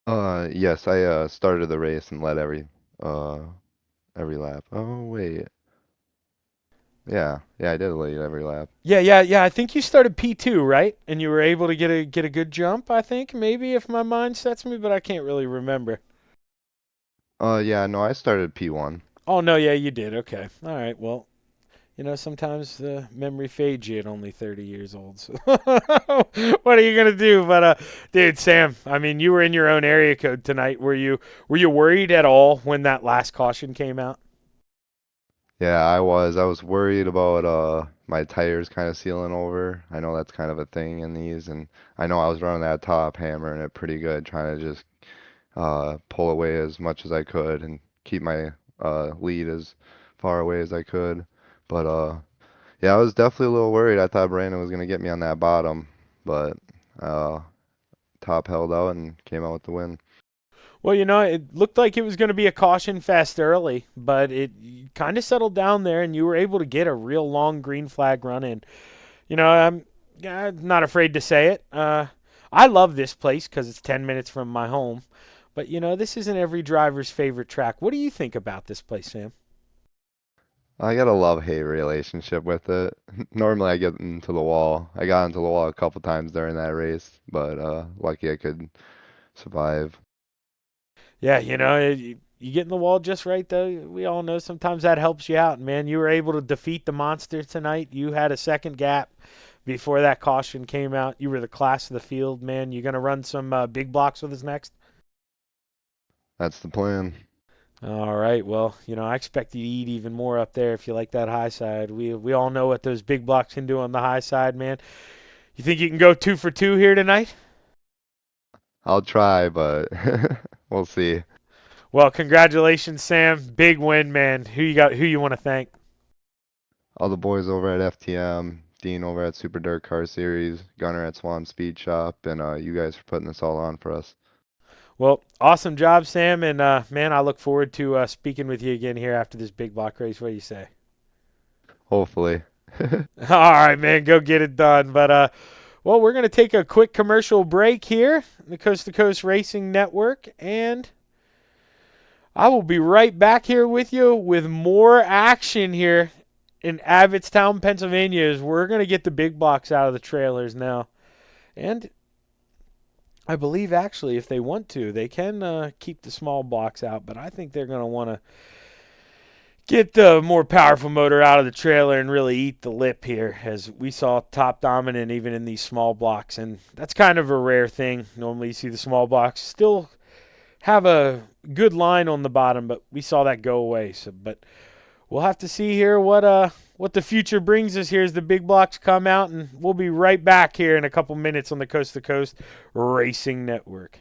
Yes, I started the race and led every lap. Oh wait. Yeah, yeah, I did lead every lap. Yeah. I think you started P2, right? And you were able to get a good jump, I think, maybe if my mind sets me, but I can't really remember. Yeah, no, I started P1. Oh no, yeah, you did. Okay. All right. Well, sometimes the memory fades you at only 30 years old. So what are you gonna do? But dude, Sam, I mean, you were in your own area code tonight. Were you worried at all when that last caution came out? Yeah, I was. I was worried about my tires kind of sealing over. I know that's kind of a thing in these, and I know I was running that top, hammering it pretty good, trying to just pull away as much as I could and keep my lead as far away as I could. But yeah, I was definitely a little worried. I thought Brandon was gonna get me on that bottom, but uh, top held out and came out with the win. Well, it looked like it was going to be a caution fest early, but it kind of settled down there, and you were able to get a real long green flag run in. I'm not afraid to say it. I love this place because it's 10 minutes from my home, but this isn't every driver's favorite track. What do you think about this place, Sam? I got a love-hate relationship with it. Normally I get into the wall. I got into the wall a couple times during that race, but lucky I could survive. Yeah, you get in the wall just right, though. We all know sometimes that helps you out, man. You were able to defeat the monster tonight. You had a second gap before that caution came out. You were the class of the field, man. You going to run some big blocks with us next? That's the plan. All right. Well, I expect you to eat even more up there if you like that high side. We all know what those big blocks can do on the high side, man. You think you can go 2 for 2 here tonight? I'll try, but we'll see. Well, congratulations, Sam. Big win, man. Who you got? Who you want to thank? All the boys over at FTM, Dean over at Super Dirt Car Series, Gunner at Swan Speed Shop, and you guys for putting this all on for us. Well, awesome job, Sam. And man, I look forward to speaking with you again here after this big block race. What do you say? Hopefully. All right, man. Go get it done. But well, we're gonna take a quick commercial break here, on the Coast to Coast Racing Network, and I will be right back here with you with more action here in Abbottstown, Pennsylvania, as we're going to get the big blocks out of the trailers now. And I believe, actually, if they want to, they can keep the small blocks out, but I think they're going to want to get the more powerful motor out of the trailer and really eat the lip here, as we saw top dominant even in these small blocks. And that's kind of a rare thing. Normally you see the small blocks still have a good line on the bottom, but we saw that go away. But we'll have to see here what the future brings us here as the big blocks come out, and we'll be right back here in a couple minutes on the Coast to Coast Racing Network.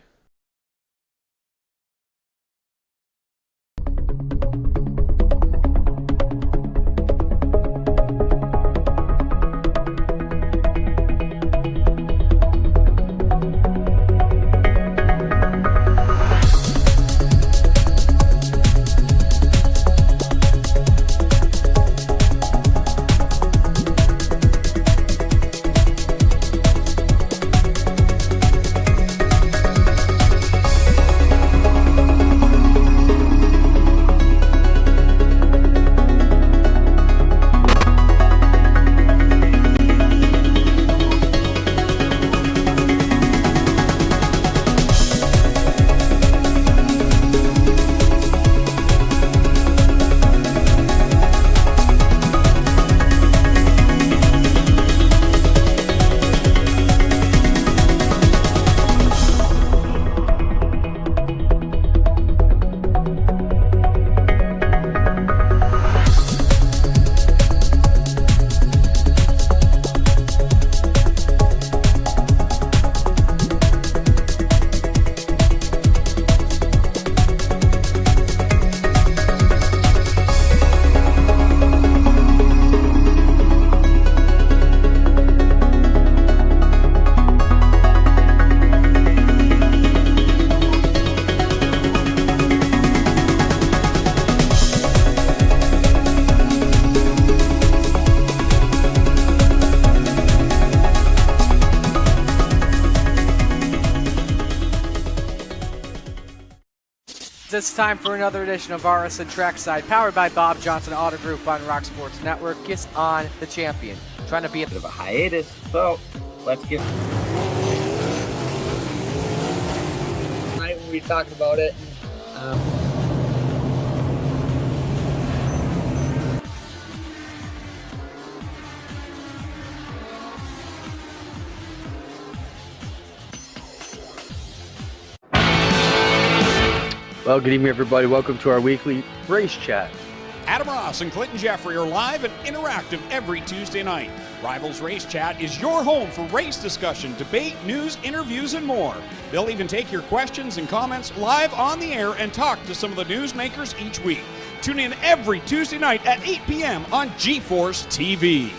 It's time for another edition of Iracing Trackside, powered by Bob Johnson Auto Group on Rock Sports Network. Gets on the champion, trying to be a bit of a hiatus, so let's get. Tonight we'll be talking about it. Well, good evening, everybody. Welcome to our weekly race chat. Adam Ross and Clinton Jeffrey are live and interactive every Tuesday night. Rivals Race Chat is your home for race discussion, debate, news, interviews, and more. They'll even take your questions and comments live on the air and talk to some of the newsmakers each week. Tune in every Tuesday night at 8 p.m. on GeForce TV.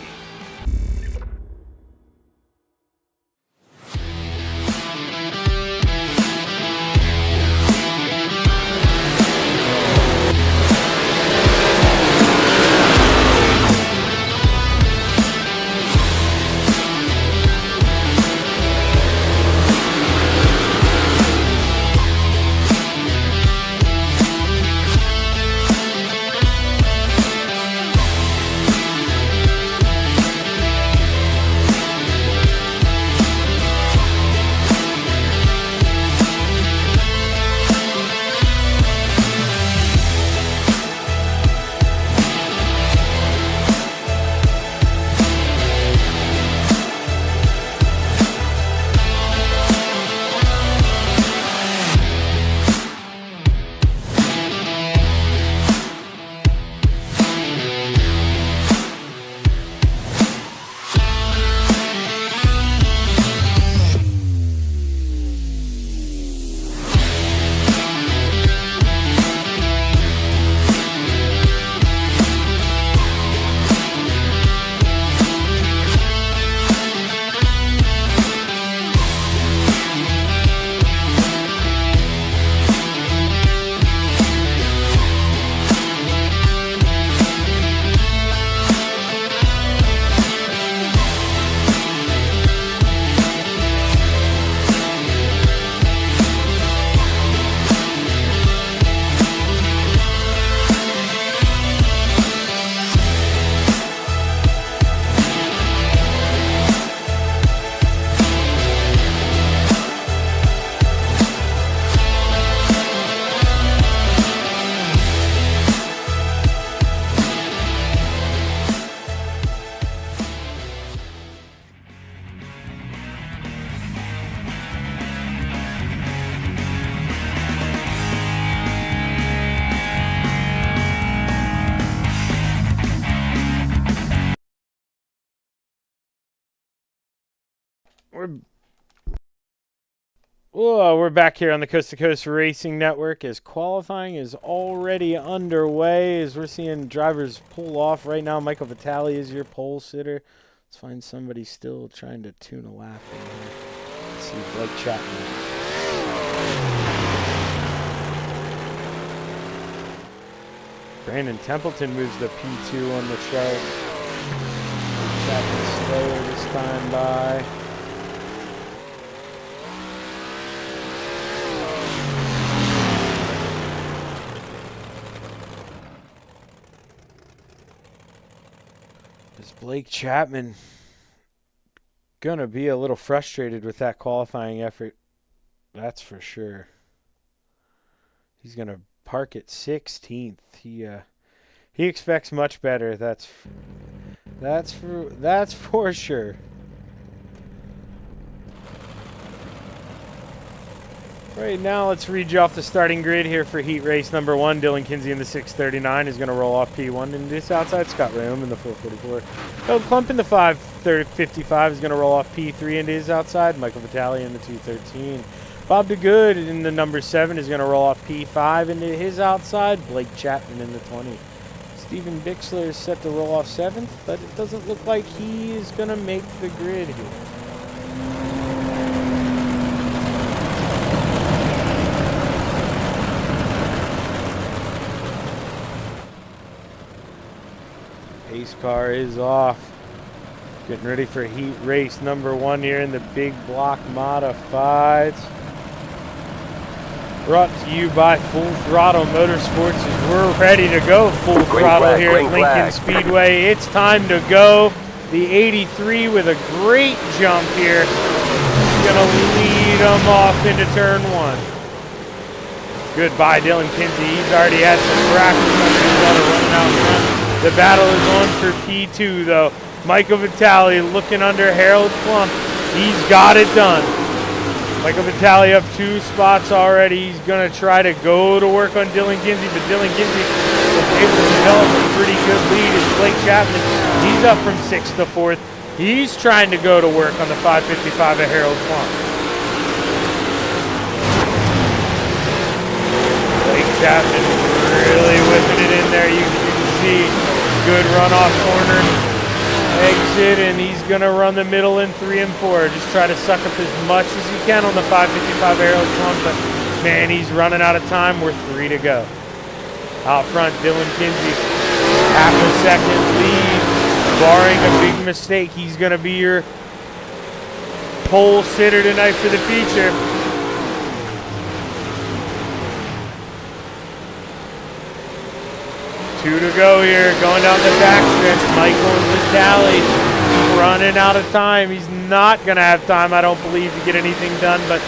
We're back here on the Coast to Coast Racing Network as qualifying is already underway as we're seeing drivers pull off right now. Michael Vitale is your pole sitter. Let's find somebody still trying to tune a lap in here. Let's see Blake Chapman. Brandon Templeton moves the P2 on the chart. Chapman slower this time by. Blake Chapman gonna be a little frustrated with that qualifying effort, that's for sure. He's gonna park at 16th. He expects much better. That's for sure. Right now, let's read you off the starting grid here for heat race number 1. Dylan Kinsey in the 639 is going to roll off P1 and this outside. Scott Rome in the 444. Doug Klump in the 555 is going to roll off P3 into his outside. Michael Vitale in the 213. Bob DeGood in the number 7 is going to roll off P5 into his outside. Blake Chapman in the 20. Steven Bixler is set to roll off 7th, but it doesn't look like he is going to make the grid here. Pace car is off. Getting ready for heat race number 1 here in the big block modifieds. Brought to you by Full Throttle Motorsports as we're ready to go full Green throttle flag, here at green Lincoln flag. Speedway. It's time to go. The 83 with a great jump here. Gonna lead them off into turn 1. Goodbye, Dylan Kinsey. He's already had some practice under his belt running out front. The battle is on for P2 though. Michael Vitale looking under Harold Klump. He's got it done. Michael Vitale up 2 spots already. He's going to try to go to work on Dylan Kinsey, but Dylan Kinsey was able to develop a pretty good lead. It's Blake Chapman. He's up from 6th to 4th. He's trying to go to work on the 555 of Harold Klump. Blake Chapman really whipping it in there. You can see good run off corner. Exit, and he's going to run the middle in 3 and 4. Just try to suck up as much as he can on the 555 Harold Klump, but man, he's running out of time. We're 3 to go. Out front, Dylan Kinsey, half a second lead. Barring a big mistake, he's going to be your pole sitter tonight for the feature. Two to go here, going down the backstretch. Michael Vitale running out of time. He's not going to have time, I don't believe, to get anything done. But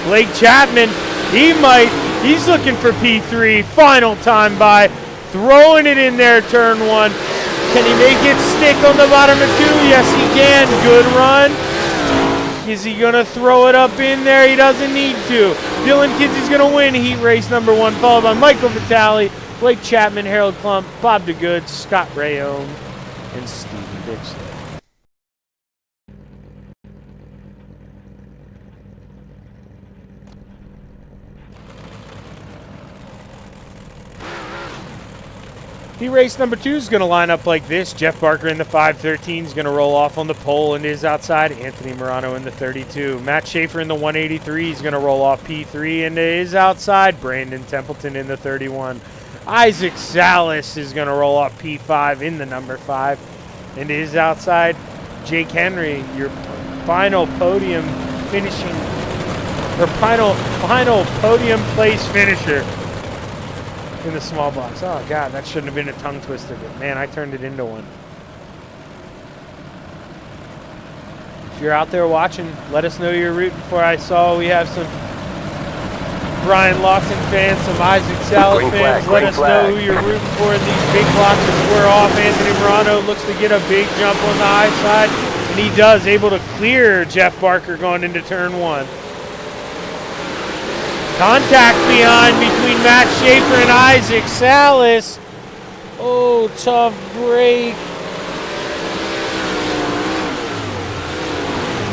Blake Chapman, he's looking for P3. Final time by, throwing it in there, turn 1. Can he make it stick on the bottom of 2? Yes, he can. Good run. Is he going to throw it up in there? He doesn't need to. Dylan Kinsey's going to win heat race number 1, followed by Michael Vitale, Blake Chapman, Harold Klump, Bob DeGood, Scott Rayome, and Steve Dixon. Heat race number 2 is going to line up like this. Jeff Barker in the 513 is going to roll off on the pole and is outside. Anthony Morano in the 32. Matt Schaefer in the 183 is going to roll off P3 and is outside. Brandon Templeton in the 31. Isaac Salas is going to roll off P5 in the number 5 and is outside. Jake Henry, your final podium finishing, or final podium place finisher in the small box. Oh God, that shouldn't have been a tongue twister, but man, I turned it into one. If you're out there watching, let us know you're rooting for. I saw we have some Brian Lawson fans, some Isaac Salas fans. Let us know who you're rooting for in these big blocks as we're off. Anthony Morano looks to get a big jump on the high side, and he does, able to clear Jeff Barker going into turn 1. Contact behind between Matt Schaefer and Isaac Salas. Oh, tough break.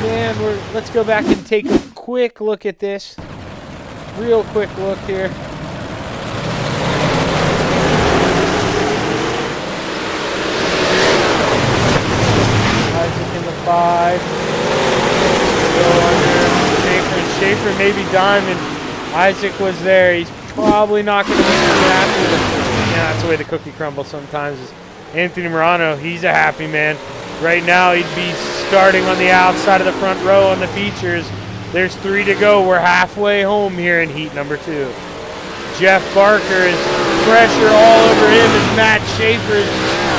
Man, let's go back and take a quick look at this. Real quick look here. Isaac in the 5. Go under Schaefer, and Schaefer maybe diamond. Isaac was there. He's probably not going to be happy with it. Yeah, that's the way the cookie crumbles sometimes. Anthony Morano, he's a happy man. Right now, he'd be starting on the outside of the front row on the features. There's 3 to go. We're halfway home here in heat number 2. Jeff Barker is pressure all over him as Matt Schaefer's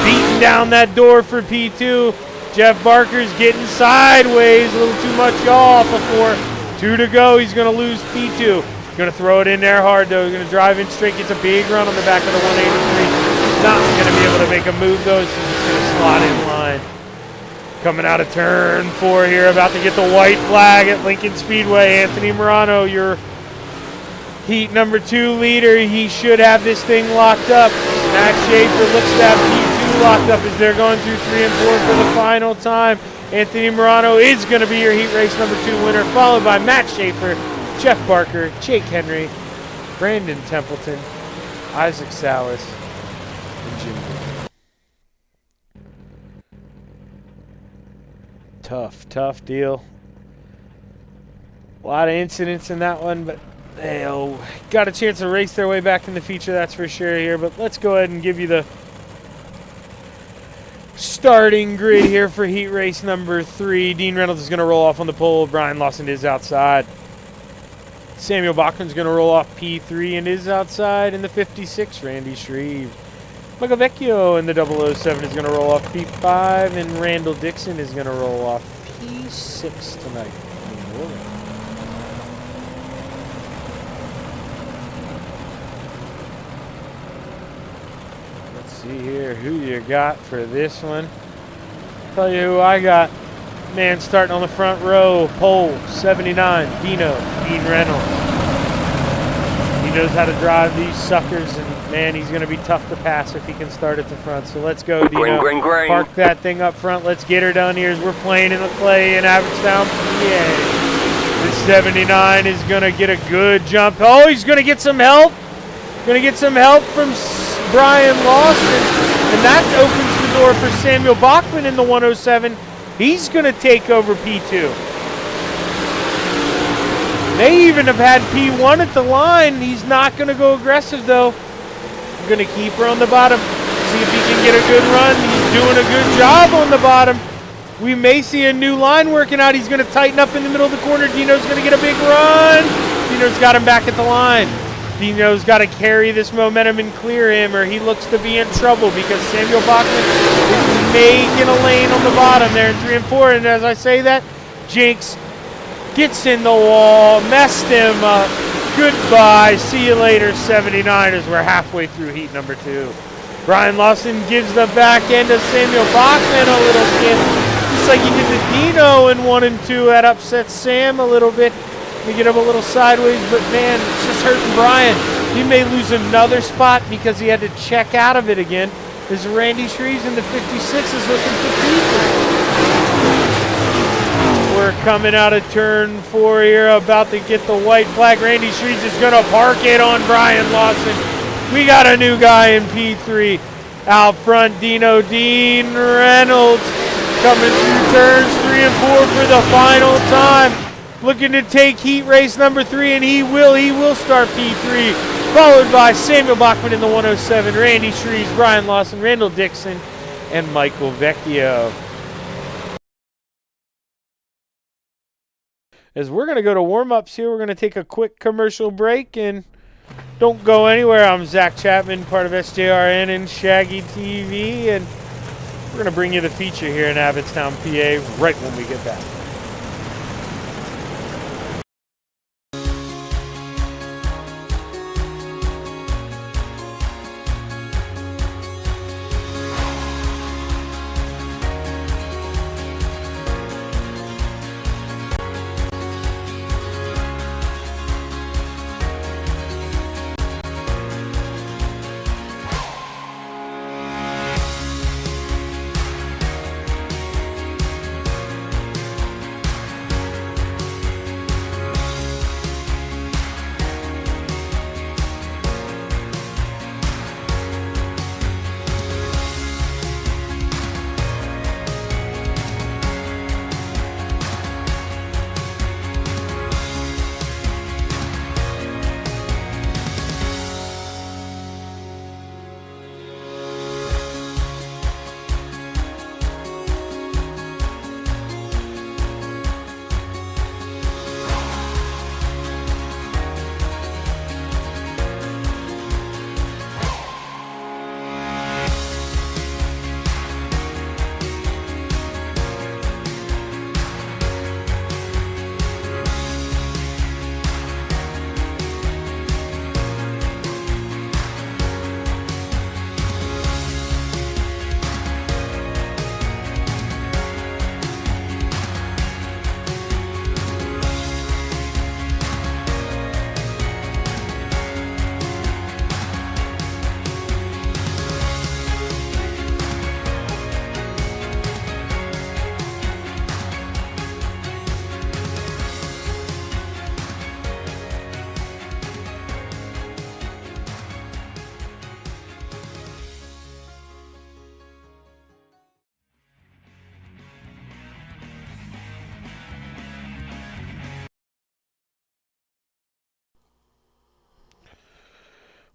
beating down that door for P2. Jeff Barker's getting sideways, a little too much off before 2 to go. He's going to lose P2. Going to throw it in there hard, though. He's going to drive in straight. Gets a big run on the back of the 183. Not going to be able to make a move, though. So he's just going to slot in line. Coming out of turn 4 here, about to get the white flag at Lincoln Speedway. Anthony Morano, your heat number 2 leader. He should have this thing locked up. Matt Schaefer looks to have P2 locked up as they're going through 3 and 4 for the final time. Anthony Morano is going to be your heat race number 2 winner, followed by Matt Schaefer, Jeff Barker, Jake Henry, Brandon Templeton, Isaac Salas, and Jim. Tough deal. A lot of incidents in that one, but they got a chance to race their way back in the feature, that's for sure here. But let's go ahead and give you the starting grid here for heat race number 3. Dean Reynolds is going to roll off on the pole. Brian Lawson is outside. Samuel Bachman's going to roll off P3 and is outside in the 56. Randy Shreve. Michael Vecchio in the 007 is going to roll off P5, and Randall Dixon is going to roll off P6 tonight. Let's see here who you got for this one. Tell you who I got. Man starting on the front row, pole 79, Dean Reynolds. He knows how to drive these suckers, and man, he's going to be tough to pass if he can start at the front. So let's go, Dino. Green. Park that thing up front. Let's get her done here as we're playing in the clay in Abbottstown, PA. The 79 is going to get a good jump. Oh, he's going to get some help. Going to get some help from Brian Lawson, and that opens the door for Samuel Bachman in the 107. He's going to take over P2. They even have had P1 at the line. He's not going to go aggressive, though. I'm going to keep her on the bottom. See if he can get a good run. He's doing a good job on the bottom. We may see a new line working out. He's going to tighten up in the middle of the corner. Dino's going to get a big run. Dino's got him back at the line. Dino's got to carry this momentum and clear him, or he looks to be in trouble because Samuel Bachman is making a lane on the bottom there in 3 and 4. And as I say that, Jinx gets in the wall, messed him up. Goodbye. See you later, 79, as we're halfway through heat number 2. Brian Lawson gives the back end to Samuel Bachman a little skip. Just like he did to Dino in 1 and 2. That upsets Sam a little bit. We get him a little sideways, but man, it's just hurting Brian. He may lose another spot because he had to check out of it again. As Randy Shreves in the 56 is looking for people. We're coming out of turn 4 here, about to get the white flag. Randy Shreves is going to park it on Brian Lawson. We got a new guy in P3. Out front, Dean Reynolds coming through turns 3 and 4 for the final time. Looking to take heat race number 3, and he will start P3. Followed by Samuel Bachman in the 107, Randy Shreves, Brian Lawson, Randall Dixon, and Michael Vecchio. As we're going to go to warm-ups here, we're going to take a quick commercial break, and don't go anywhere. I'm Zach Chapman, part of SJRN and Shaggy TV, and we're going to bring you the feature here in Abbottstown, PA, right when we get back.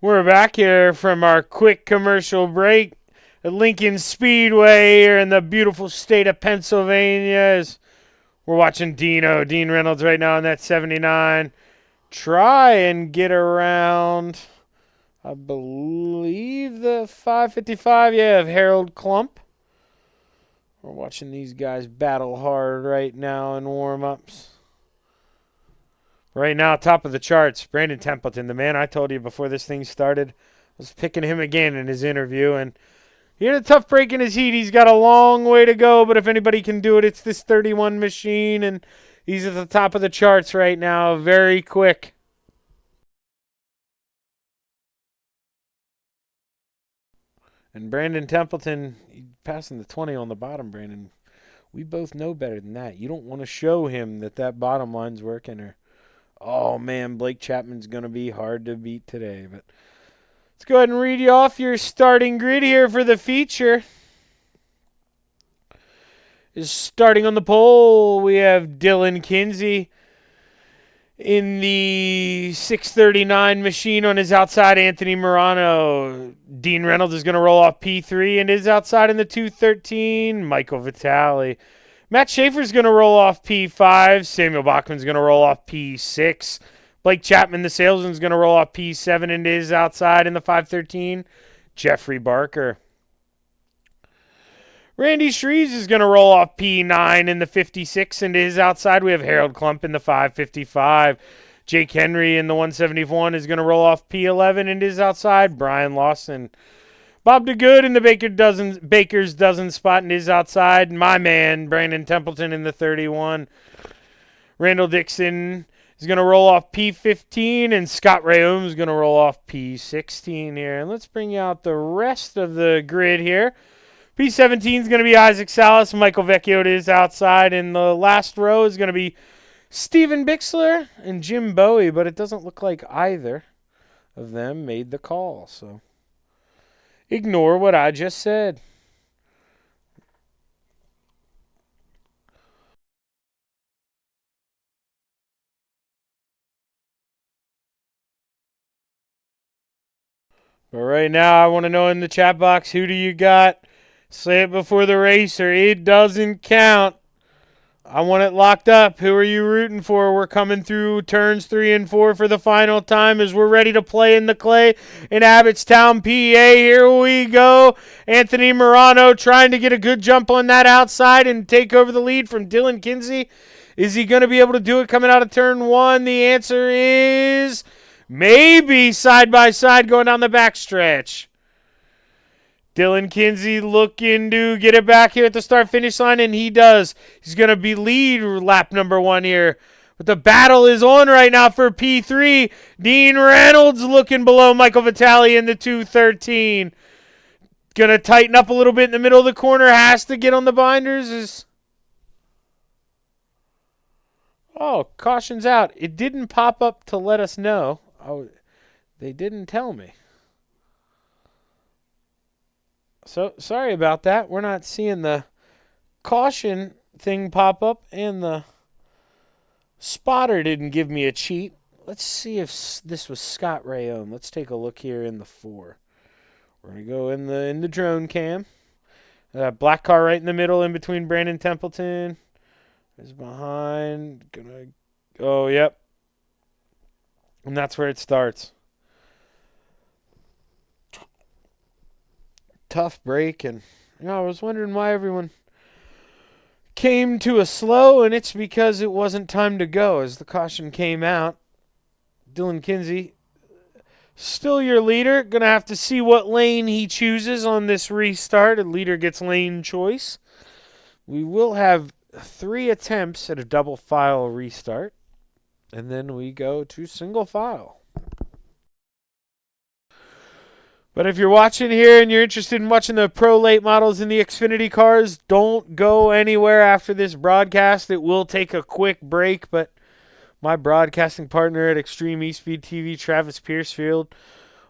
We're back here from our quick commercial break at Lincoln Speedway here in the beautiful state of Pennsylvania. As we're watching Dean Reynolds right now in that 79. try and get around, I believe, the 555. Yeah, of Harold Klump. We're watching these guys battle hard right now in warm-ups. Right now, top of the charts, Brandon Templeton, the man I told you before this thing started. I was picking him again in his interview, and he had a tough break in his heat. He's got a long way to go, but if anybody can do it, it's this 31 machine, and he's at the top of the charts right now, very quick. And Brandon Templeton, passing the 20 on the bottom, Brandon. We both know better than that. You don't want to show him that bottom line's working, or oh, man, Blake Chapman's going to be hard to beat today. But let's go ahead and read you off your starting grid here for the feature. Is starting on the pole, we have Dylan Kinsey in the 639 machine. On his outside, Anthony Morano. Dean Reynolds is going to roll off P3 and is outside in the 213. Michael Vitale. Matt Schaefer's going to roll off P5. Samuel Bachman's going to roll off P6. Blake Chapman, the salesman's going to roll off P7 and is outside in the 513. Jeffrey Barker. Randy Shreves is going to roll off P9 in the 56 and is outside. We have Harold Klump in the 555. Jake Henry in the 171 is going to roll off P11 and is outside. Brian Lawson. Bob DeGood in the Baker's dozen spot and is outside. My man, Brandon Templeton in the 31. Randall Dixon is going to roll off P15, and Scott Rayom is going to roll off P16 here. And let's bring out the rest of the grid here. P17 is going to be Isaac Salas. Michael Vecchio is outside. And the last row is going to be Steven Bixler and Jim Bowie, but it doesn't look like either of them made the call, so ignore what I just said. But right now, I want to know in the chat box, who do you got? Say it before the race, or it doesn't count. I want it locked up. Who are you rooting for? We're coming through turns 3 and 4 for the final time as we're ready to play in the clay in Abbottstown, PA. Here we go. Anthony Morano trying to get a good jump on that outside and take over the lead from Dylan Kinsey. Is he going to be able to do it coming out of turn 1? The answer is maybe side by side going down the backstretch. Dylan Kinsey looking to get it back here at the start-finish line, and he does. He's going to be lead lap number 1 here. But the battle is on right now for P3. Dean Reynolds looking below Michael Vitale in the 213. Going to tighten up a little bit in the middle of the corner. Has to get on the binders. Oh, caution's out. It didn't pop up to let us know. Oh, they didn't tell me. So, sorry about that. We're not seeing the caution thing pop up, and the spotter didn't give me a cheat. Let's see if this was Scott Rayom. Let's take a look here in the 4. We're going to go in the drone cam. Black car right in the middle in between Brandon Templeton. Is behind. Oh, yep. And that's where it starts. Tough break, and I was wondering why everyone came to a slow, and it's because it wasn't time to go as the caution came out. Dylan Kinsey, still your leader. Gonna have to see what lane he chooses on this restart. A leader gets lane choice. We will have 3 attempts at a double file restart, and then we go to single file. But if you're watching here and you're interested in watching the Pro Late models in the Xfinity cars, don't go anywhere after this broadcast. It will take a quick break, but my broadcasting partner at Extreme eSpeed TV, Travis Piercefield,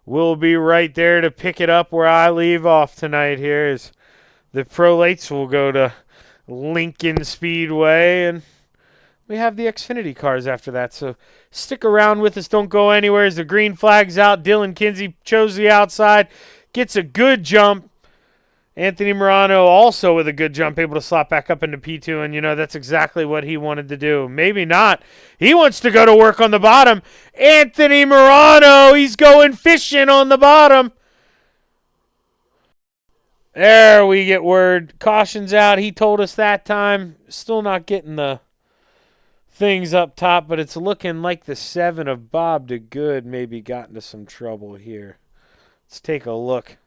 will be right there to pick it up where I leave off tonight here. As the Pro Lates will go to Lincoln Speedway, and we have the Xfinity cars after that, so stick around with us. Don't go anywhere as the green flag's out. Dylan Kinsey chose the outside, gets a good jump, Anthony Morano also with a good jump, able to slot back up into P2, and, that's exactly what he wanted to do. Maybe not. He wants to go to work on the bottom. Anthony Morano, he's going fishing on the bottom. There we get word. Caution's out. He told us that time. Still not getting the things up top, but it's looking like the 7 of Bob DeGood maybe got into some trouble here. Let's take a look.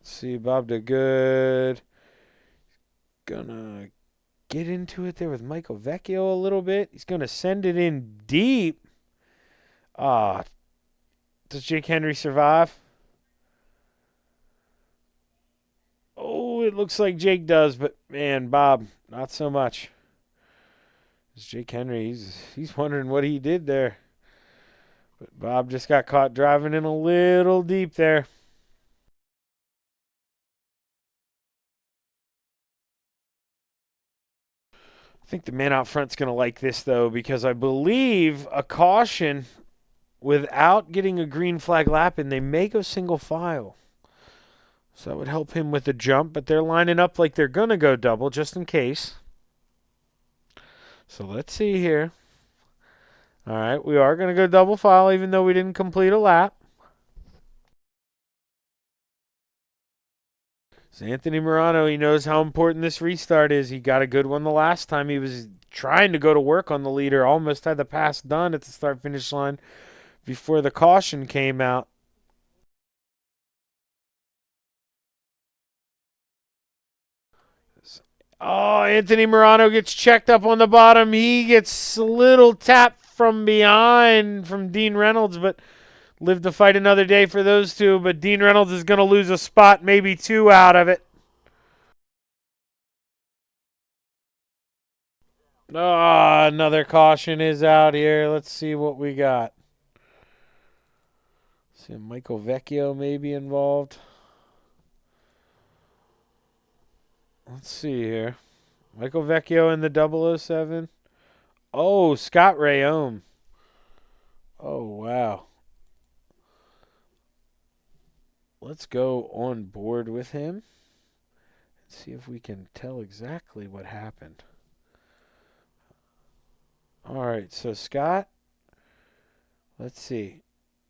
See, Bob DeGood gonna get into it there with Michael Vecchio a little bit. He's gonna send it in deep. Does Jake Henry survive? Oh, it looks like Jake does, but man, Bob, not so much. It's Jake Henry, he's wondering what he did there. But Bob just got caught driving in a little deep there. I think the man out front's going to like this, though, because I believe a caution without getting a green flag lap, and they may go single file. So that would help him with the jump, but they're lining up like they're going to go double just in case. So let's see here. All right, we are going to go double file even though we didn't complete a lap. So Anthony Morano, he knows how important this restart is. He got a good one the last time. He was trying to go to work on the leader. Almost had the pass done at the start-finish line before the caution came out. Oh, Anthony Morano gets checked up on the bottom. He gets a little tap from behind from Dean Reynolds, but live to fight another day for those two. But Dean Reynolds is going to lose a spot, maybe 2 out of it. Oh, another caution is out here. Let's see what we got. See, Michael Vecchio may be involved. Let's see here. Michael Vecchio in the 007. Oh, Scott Rayome. Oh, wow. Let's go on board with him and see if we can tell exactly what happened. All right, so Scott, let's see.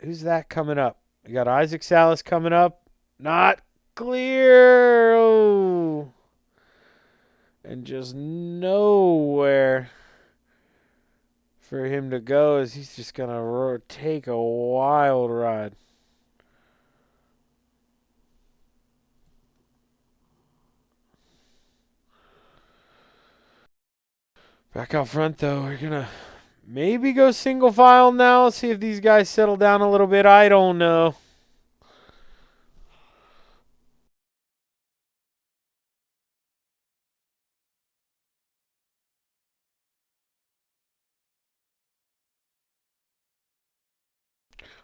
Who's that coming up? We got Isaac Salas coming up. Not clear. Oh. And just nowhere for him to go as he's just going to take a wild ride. Back out front, though, we're going to maybe go single file now. See if these guys settle down a little bit. I don't know.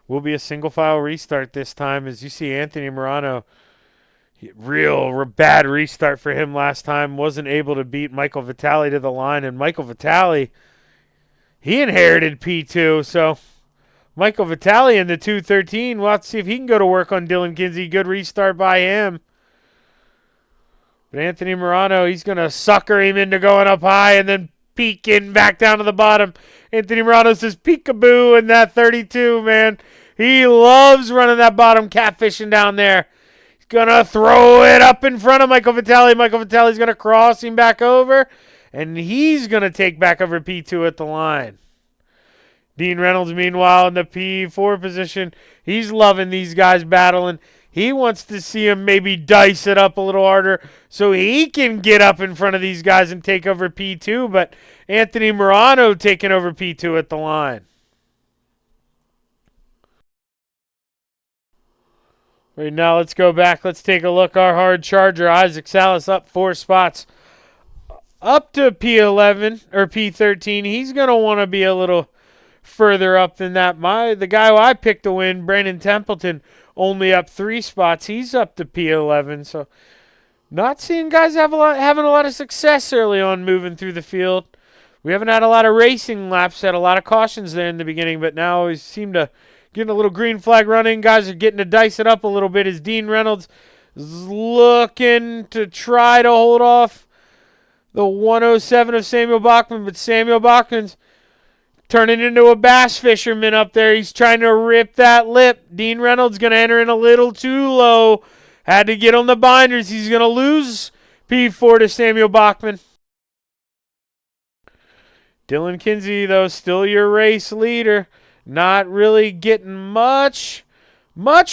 Will be a single file restart this time. As you see, Anthony Morano, real bad restart for him last time. Wasn't able to beat Michael Vitale to the line. And Michael Vitale, he inherited P2. So Michael Vitale in the 213. We'll have to see if he can go to work on Dylan Kinsey. Good restart by him. But Anthony Morano, he's going to sucker him into going up high and then peeking back down to the bottom. Anthony Morano says peekaboo in that 32, man. He loves running that bottom catfishing down there. He's going to throw it up in front of Michael Vitale. Michael Vitale's going to cross him back over, and he's going to take back over P2 at the line. Dean Reynolds, meanwhile, in the P4 position, he's loving these guys battling. He wants to see him maybe dice it up a little harder so he can get up in front of these guys and take over P2, but Anthony Morano taking over P2 at the line. Right now, let's go back. Let's take a look. Our hard charger, Isaac Salas, up 4 spots. Up to P11 or P13. He's going to want to be a little further up than that. The guy who I picked to win, Brandon Templeton, only up 3 spots. He's up to P11. So not seeing guys having a lot of success early on moving through the field. We haven't had a lot of racing laps, had a lot of cautions there in the beginning, but now we seem to getting a little green flag running. Guys are getting to dice it up a little bit as Dean Reynolds is looking to try to hold off the 107 of Samuel Bachman, but Samuel Bachman's turning into a bass fisherman up there. He's trying to rip that lip. Dean Reynolds going to enter in a little too low. Had to get on the binders. He's going to lose P4 to Samuel Bachman. Dylan Kinsey, though, still your race leader. Not really getting much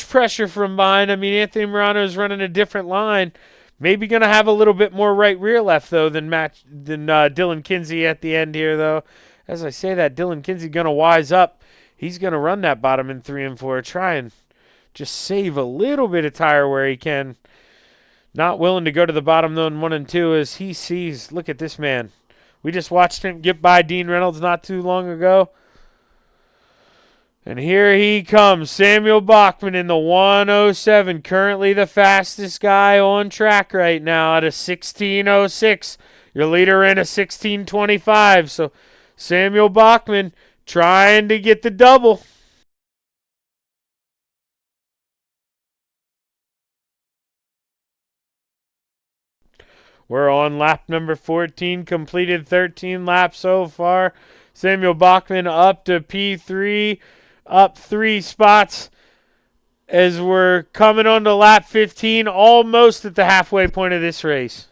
pressure from behind. I mean, Anthony Morano is running a different line. Maybe going to have a little bit more right rear left, though, than Dylan Kinsey at the end here, though. As I say that, Dylan Kinsey going to wise up. He's going to run that bottom in 3 and 4. Try and just save a little bit of tire where he can. Not willing to go to the bottom, though, in 1 and 2 as he sees. Look at this man. We just watched him get by Dean Reynolds not too long ago. And here he comes, Samuel Bachman in the 107, currently the fastest guy on track right now at a 16:06. Your leader in a 16:25. So Samuel Bachman trying to get the double. We're on lap number 14, completed 13 laps so far. Samuel Bachman up to P3. Up 3 spots as we're coming on to lap 15, almost at the halfway point of this race.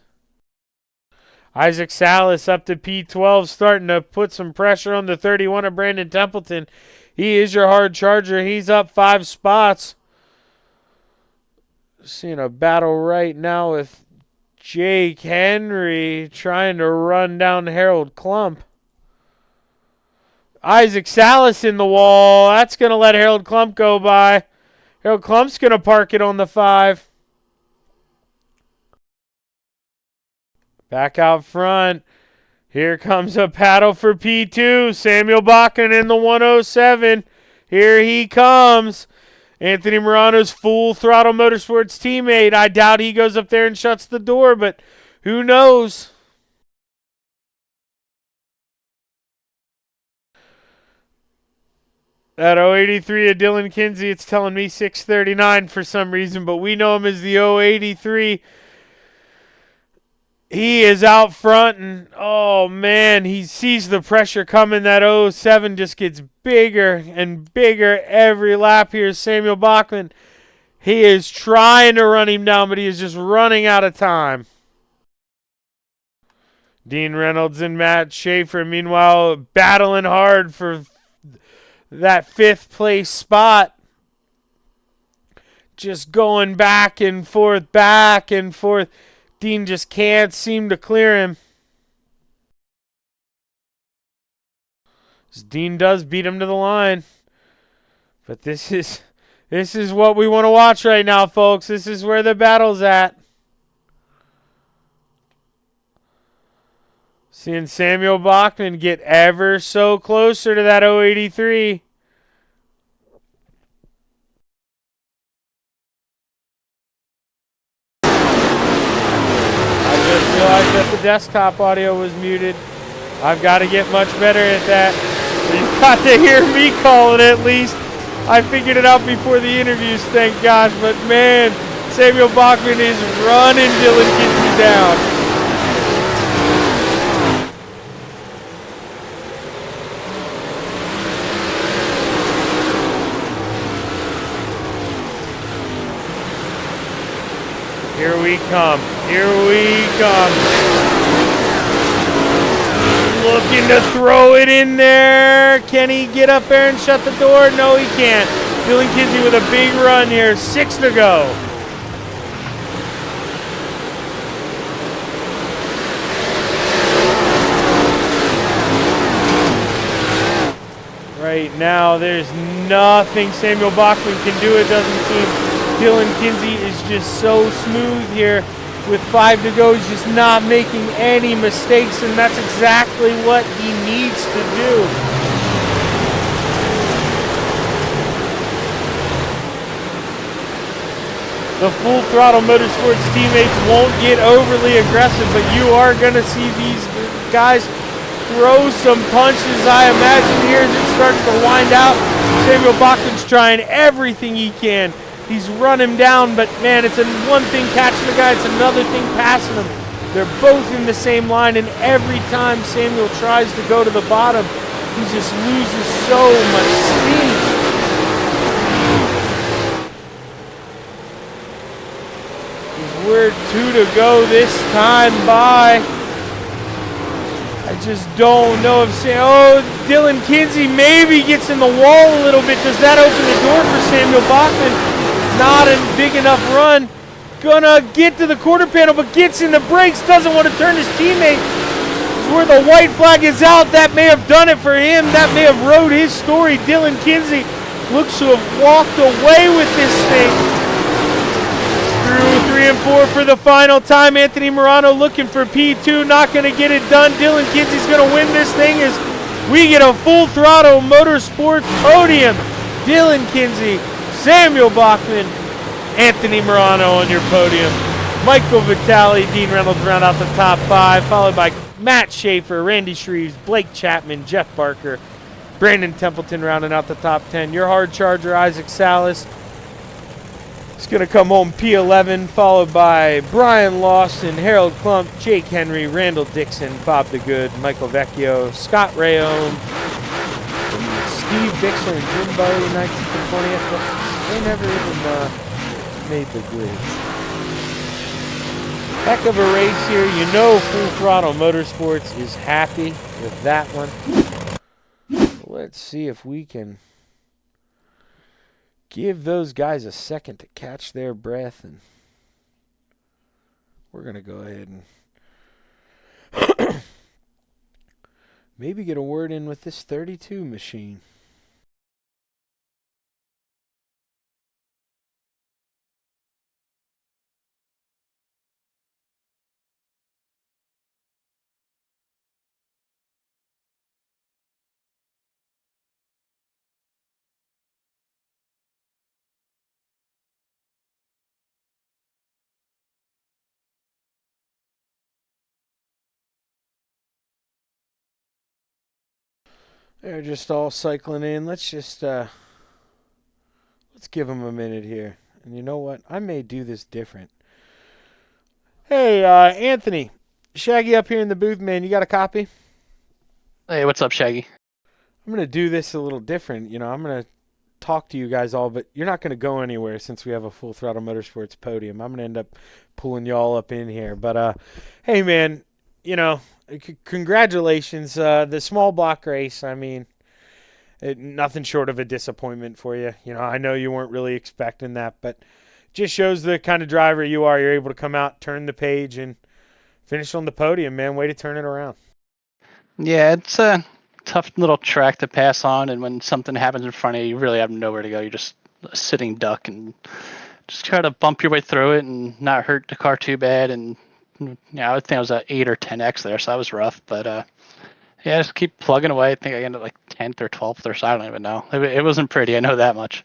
Isaac Salas up to P12, starting to put some pressure on the 31 of Brandon Templeton. He is your hard charger. He's up 5 spots. Seeing a battle right now with Jake Henry trying to run down Harold Klump. Isaac Salas in the wall. That's going to let Harold Klump go by. Harold Klump's going to park it on the 5. Back out front. Here comes a paddle for P2. Samuel Bachman in the 107. Here he comes. Anthony Morano's Full Throttle Motorsports teammate. I doubt he goes up there and shuts the door, but who knows? That 083 of Dylan Kinsey, it's telling me 639 for some reason, but we know him as the 083. He is out front, and oh man, he sees the pressure coming. That 007 just gets bigger and bigger every lap here. Samuel Bachman, he is trying to run him down, but he is just running out of time. Dean Reynolds and Matt Schaefer, meanwhile, battling hard for that 5th place spot. Just going back and forth, back and forth. Dean just can't seem to clear him. Dean does beat him to the line. But this is what we want to watch right now, folks. This is where the battle's at. Seeing Samuel Bachman get ever so closer to that 083. I just realized that the desktop audio was muted. I've got to get much better at that. You've got to hear me call it at least. I figured it out before the interviews, thank gosh. But man, Samuel Bachman is running Dylan Kinsey down. Here we come. Here we come. Looking to throw it in there. Can he get up there and shut the door? No, he can't. Dylan Kinsey with a big run here. 6 to go. Right now, there's nothing Samuel Bachman can do, it doesn't seem. Dylan Kinsey is just so smooth here. With 5 to go, he's just not making any mistakes, and that's exactly what he needs to do. The Full Throttle Motorsports teammates won't get overly aggressive, but you are going to see these guys throw some punches, I imagine, here as it starts to wind out. Samuel Bachman's trying everything he can. He's run him down, but man, it's one thing catching the guy, it's another thing passing him. They're both in the same line, and every time Samuel tries to go to the bottom, he just loses so much speed. We're 2 to go this time by. I just don't know if Dylan Kinsey maybe gets in the wall a little bit. Does that open the door for Samuel Bachman? Not a big enough run. Gonna get to the quarter panel, but gets in the brakes. Doesn't want to turn his teammate. This is where the white flag is out. That may have done it for him. That may have wrote his story. Dylan Kinsey looks to have walked away with this thing. Through 3 and 4 for the final time. Anthony Morano looking for P2. Not going to get it done. Dylan Kinsey's going to win this thing as we get a full throttle motorsports podium. Dylan Kinsey, Samuel Bachman, Anthony Morano on your podium. Michael Vitale, Dean Reynolds round out the top 5, followed by Matt Schaefer, Randy Shreves, Blake Chapman, Jeff Barker, Brandon Templeton rounding out the top 10. Your hard charger, Isaac Salas, is going to come home P11, followed by Brian Lawson, Harold Klump, Jake Henry, Randall Dixon, Bob the Good, Michael Vecchio, Scott Rayone, Steve Bixler, and Jim Bowie, 19th and 20th. But they never even made the grids. Heck of a race here. You know Full Throttle Motorsports is happy with that one. Let's see if we can give those guys a second to catch their breath, and we're going to go ahead and maybe get a word in with this 32 machine. They're just all cycling in. Let's just let's give them a minute here. And you know what? I may do this different. Hey, Anthony, Shaggy up here in the booth, man. You got a copy? Hey, what's up, Shaggy? I'm gonna do this a little different. You know, I'm gonna talk to you guys all, but you're not gonna go anywhere since we have a Full Throttle Motorsports podium. I'm gonna end up pulling y'all up in here. But hey, man, you know, congratulations. The small block race, I mean, nothing short of a disappointment for you. You know, I know you weren't really expecting that, but just shows the kind of driver you are. You're able to come out, turn the page, and finish on the podium, man. Way to turn it around. Yeah, it's a tough little track to pass on, and when something happens in front of you, you really have nowhere to go. You're just a sitting duck, and just try to bump your way through it and not hurt the car too bad. And I would think I was at 8 or 10x there, so that was rough. But yeah, just keep plugging away. I think I ended up like 10th or 12th or so. I don't even know. It wasn't pretty. I know that much.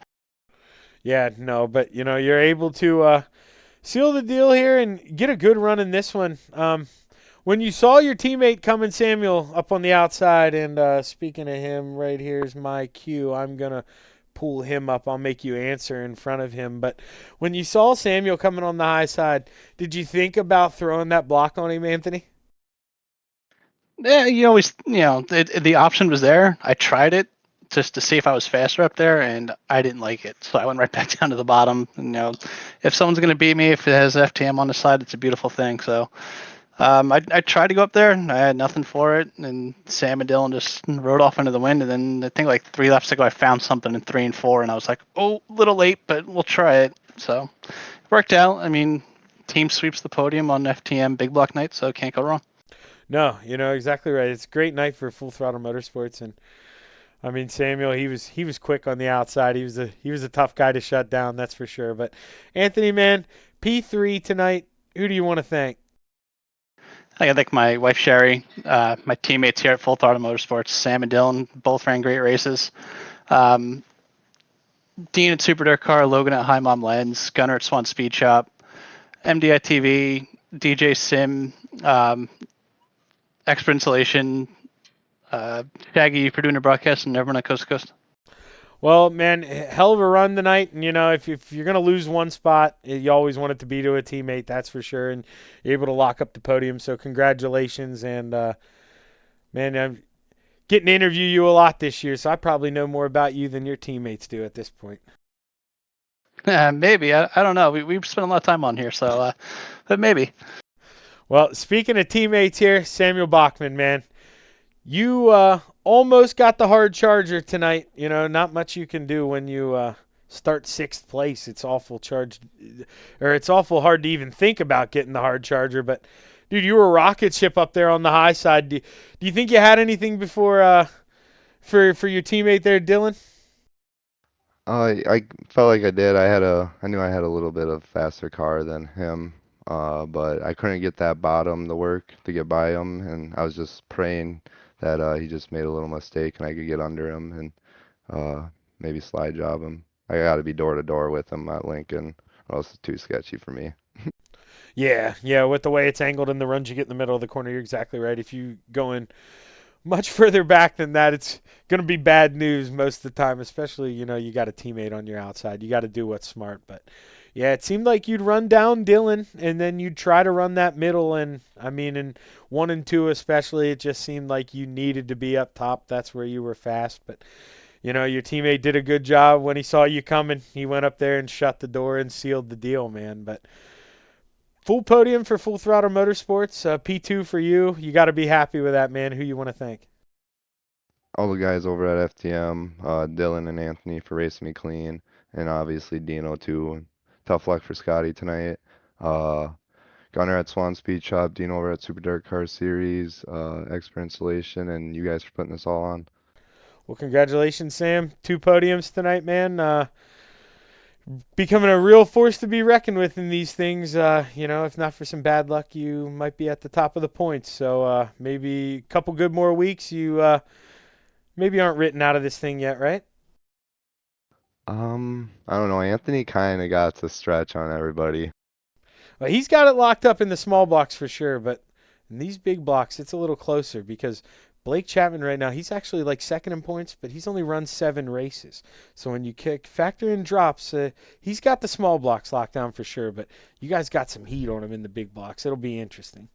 Yeah, no, but you know, you're able to seal the deal here and get a good run in this one. When you saw your teammate coming, Samuel, up on the outside, and speaking of him, right here's my cue. I'm going to pull him up. I'll make you answer in front of him. But when you saw Samuel coming on the high side, did you think about throwing that block on him, Anthony? Yeah, you always, the option was there. I tried it just to see if I was faster up there, and I didn't like it. So I went right back down to the bottom. And, if someone's going to beat me, if it has FTM on the side, it's a beautiful thing. So I tried to go up there, and I had nothing for it. And Sam and Dylan just rode off into the wind. And then I think like 3 laps ago, I found something in 3 and 4, and I was like, oh, a little late, but we'll try it. So it worked out. I mean, team sweeps the podium on FTM Big Block night, so can't go wrong. No, exactly right. It's a great night for Full Throttle Motorsports, and I mean Samuel, he was quick on the outside. He was a tough guy to shut down, that's for sure. But Anthony, man, P3 tonight. Who do you want to thank? I thank my wife Sherry, my teammates here at Full Throttle Motorsports, Sam and Dylan, both ran great races. Dean at Super Dirt Car, Logan at High Mom Lens, Gunner at Swan Speed Shop, MDI TV, DJ Sim, Expert Installation, Shaggy for doing the broadcast and everyone at Coast to Coast. Well, man, hell of a run tonight. And, if you're going to lose one spot, you always want it to be to a teammate, that's for sure. And you're able to lock up the podium. So congratulations. And, man, I'm getting to interview you a lot this year. So I probably know more about you than your teammates do at this point. Maybe. I don't know. We've spent a lot of time on here, so but maybe. Well, speaking of teammates here, Samuel Bachman, man. You almost got the hard charger tonight. Not much you can do when you start 6th place. It's awful it's awful hard to even think about getting the hard charger. But, dude, you were a rocket ship up there on the high side. Do you think you had anything before for your teammate there, Dylan? I felt like I did. I knew I had a little bit of faster car than him, but I couldn't get that bottom to work to get by him, and I was just praying that he just made a little mistake and I could get under him and maybe slide job him. I got to be door to door with him at Lincoln, or else it's too sketchy for me. Yeah, with the way it's angled and the runs you get in the middle of the corner, you're exactly right. If you go in much further back than that, it's going to be bad news most of the time, especially, you got a teammate on your outside. You got to do what's smart. But, yeah, it seemed like you'd run down Dylan, and then you'd try to run that middle. And, in 1 and 2 especially, it just seemed like you needed to be up top. That's where you were fast. But, your teammate did a good job when he saw you coming. He went up there and shut the door and sealed the deal, man. But full podium for Full Throttle Motorsports. P2 for you. You got to be happy with that, man. Who you want to thank? All the guys over at FTM, Dylan and Anthony for racing me clean, and obviously Dino too. Tough luck for Scotty tonight. Gunner at Swan Speed Shop, Dino over at Super Dirt Car Series, Expert Installation, and you guys for putting this all on. Well, congratulations, Sam. 2 podiums tonight, man. Becoming a real force to be reckoned with in these things. If not for some bad luck, you might be at the top of the points. So maybe a couple good more weeks. You maybe aren't written out of this thing yet, right? I don't know. Anthony kind of got to stretch on everybody. Well, he's got it locked up in the small blocks for sure, but in these big blocks, it's a little closer because Blake Chapman right now, he's actually like second in points, but he's only run 7 races. So when you factor in drops, he's got the small blocks locked down for sure, but you guys got some heat on him in the big blocks. It'll be interesting.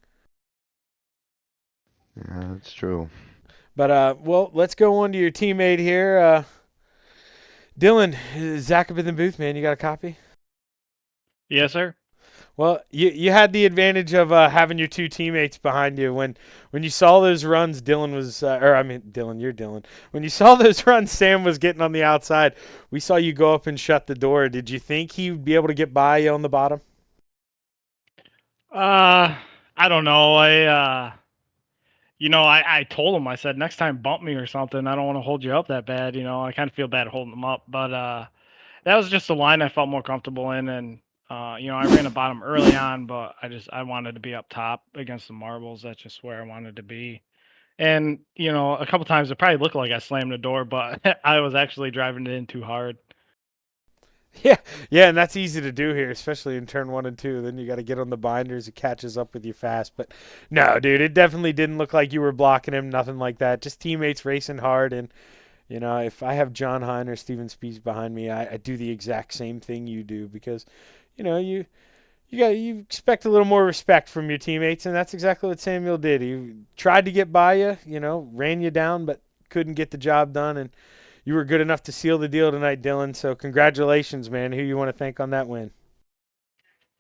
Yeah, that's true. But, well, let's go on to your teammate here. Dylan, Zach up in the booth, man. You got a copy? Yes, sir. Well, you had the advantage of having your 2 teammates behind you. When you saw those runs, Dylan was Dylan, you're Dylan. When you saw those runs, Sam was getting on the outside. We saw you go up and shut the door. Did you think he would be able to get by you on the bottom? I don't know. I told him, I said, next time bump me or something. I don't want to hold you up that bad. I kind of feel bad holding him up. But that was just a line I felt more comfortable in. And, I ran a bottom early on, but I wanted to be up top against the marbles. That's just where I wanted to be. And, a couple times it probably looked like I slammed the door, but I was actually driving it in too hard. Yeah, and that's easy to do here, especially in turn 1 and 2. Then you got to get on the binders. It catches up with you fast. But no, dude, it definitely didn't look like you were blocking him. Nothing like that. Just teammates racing hard. And, if I have John Hine or Steven Spees behind me, I do the exact same thing you do because, you expect a little more respect from your teammates, and that's exactly what Samuel did. He tried to get by you, ran you down, but couldn't get the job done. And you were good enough to seal the deal tonight, Dylan. So congratulations, man. Who you want to thank on that win?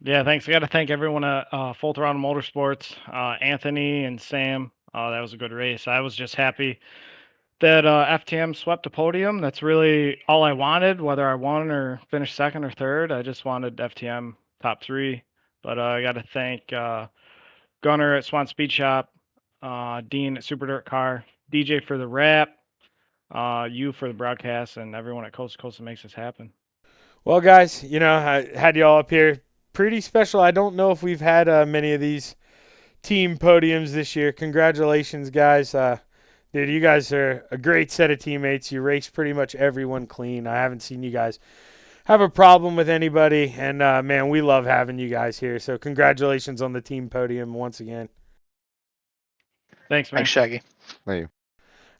Yeah, thanks. I got to thank everyone at Full Throttle Motorsports, Anthony and Sam. That was a good race. I was just happy that FTM swept the podium. That's really all I wanted, whether I won or finished second or third. I just wanted FTM top 3. But I got to thank Gunner at Swan Speed Shop, Dean at Super Dirt Car, DJ for the wrap, you for the broadcast, and everyone at Coast to Coast that makes this happen. Well, guys, I had you all up here. Pretty special. I don't know if we've had many of these team podiums this year. Congratulations, guys. Dude, you guys are a great set of teammates. You race pretty much everyone clean. I haven't seen you guys have a problem with anybody. And, man, we love having you guys here. So congratulations on the team podium once again. Thanks, man. Thanks, Shaggy. Thank you.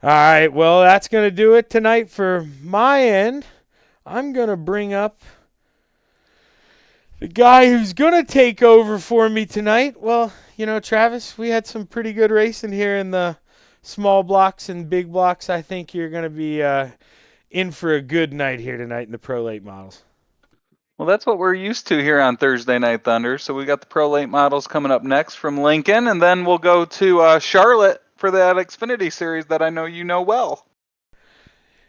All right, well, that's going to do it tonight for my end. I'm going to bring up the guy who's going to take over for me tonight. Well, Travis, we had some pretty good racing here in the small blocks and big blocks. I think you're going to be in for a good night here tonight in the Pro Late models. Well, that's what we're used to here on Thursday Night Thunder. So we got the Pro Late models coming up next from Lincoln, and then we'll go to Charlotte for that Xfinity series that I know you know well.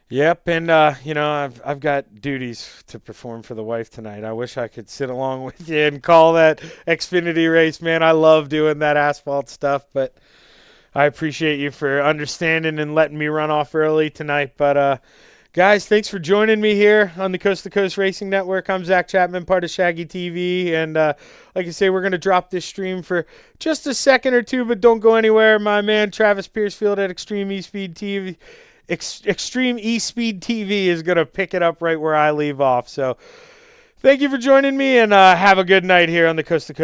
Yep, and I've got duties to perform for the wife tonight. I wish I could sit along with you and call that Xfinity race, man. I love doing that asphalt stuff, but I appreciate you for understanding and letting me run off early tonight. But guys, thanks for joining me here on the Coast to Coast Racing Network. I'm Zach Chapman, part of Shaggy TV, and like I say, we're going to drop this stream for just a second or two, but don't go anywhere. My man Travis Piercefield at Extreme eSpeed TV is going to pick it up right where I leave off. So thank you for joining me, and have a good night here on the Coast to Coast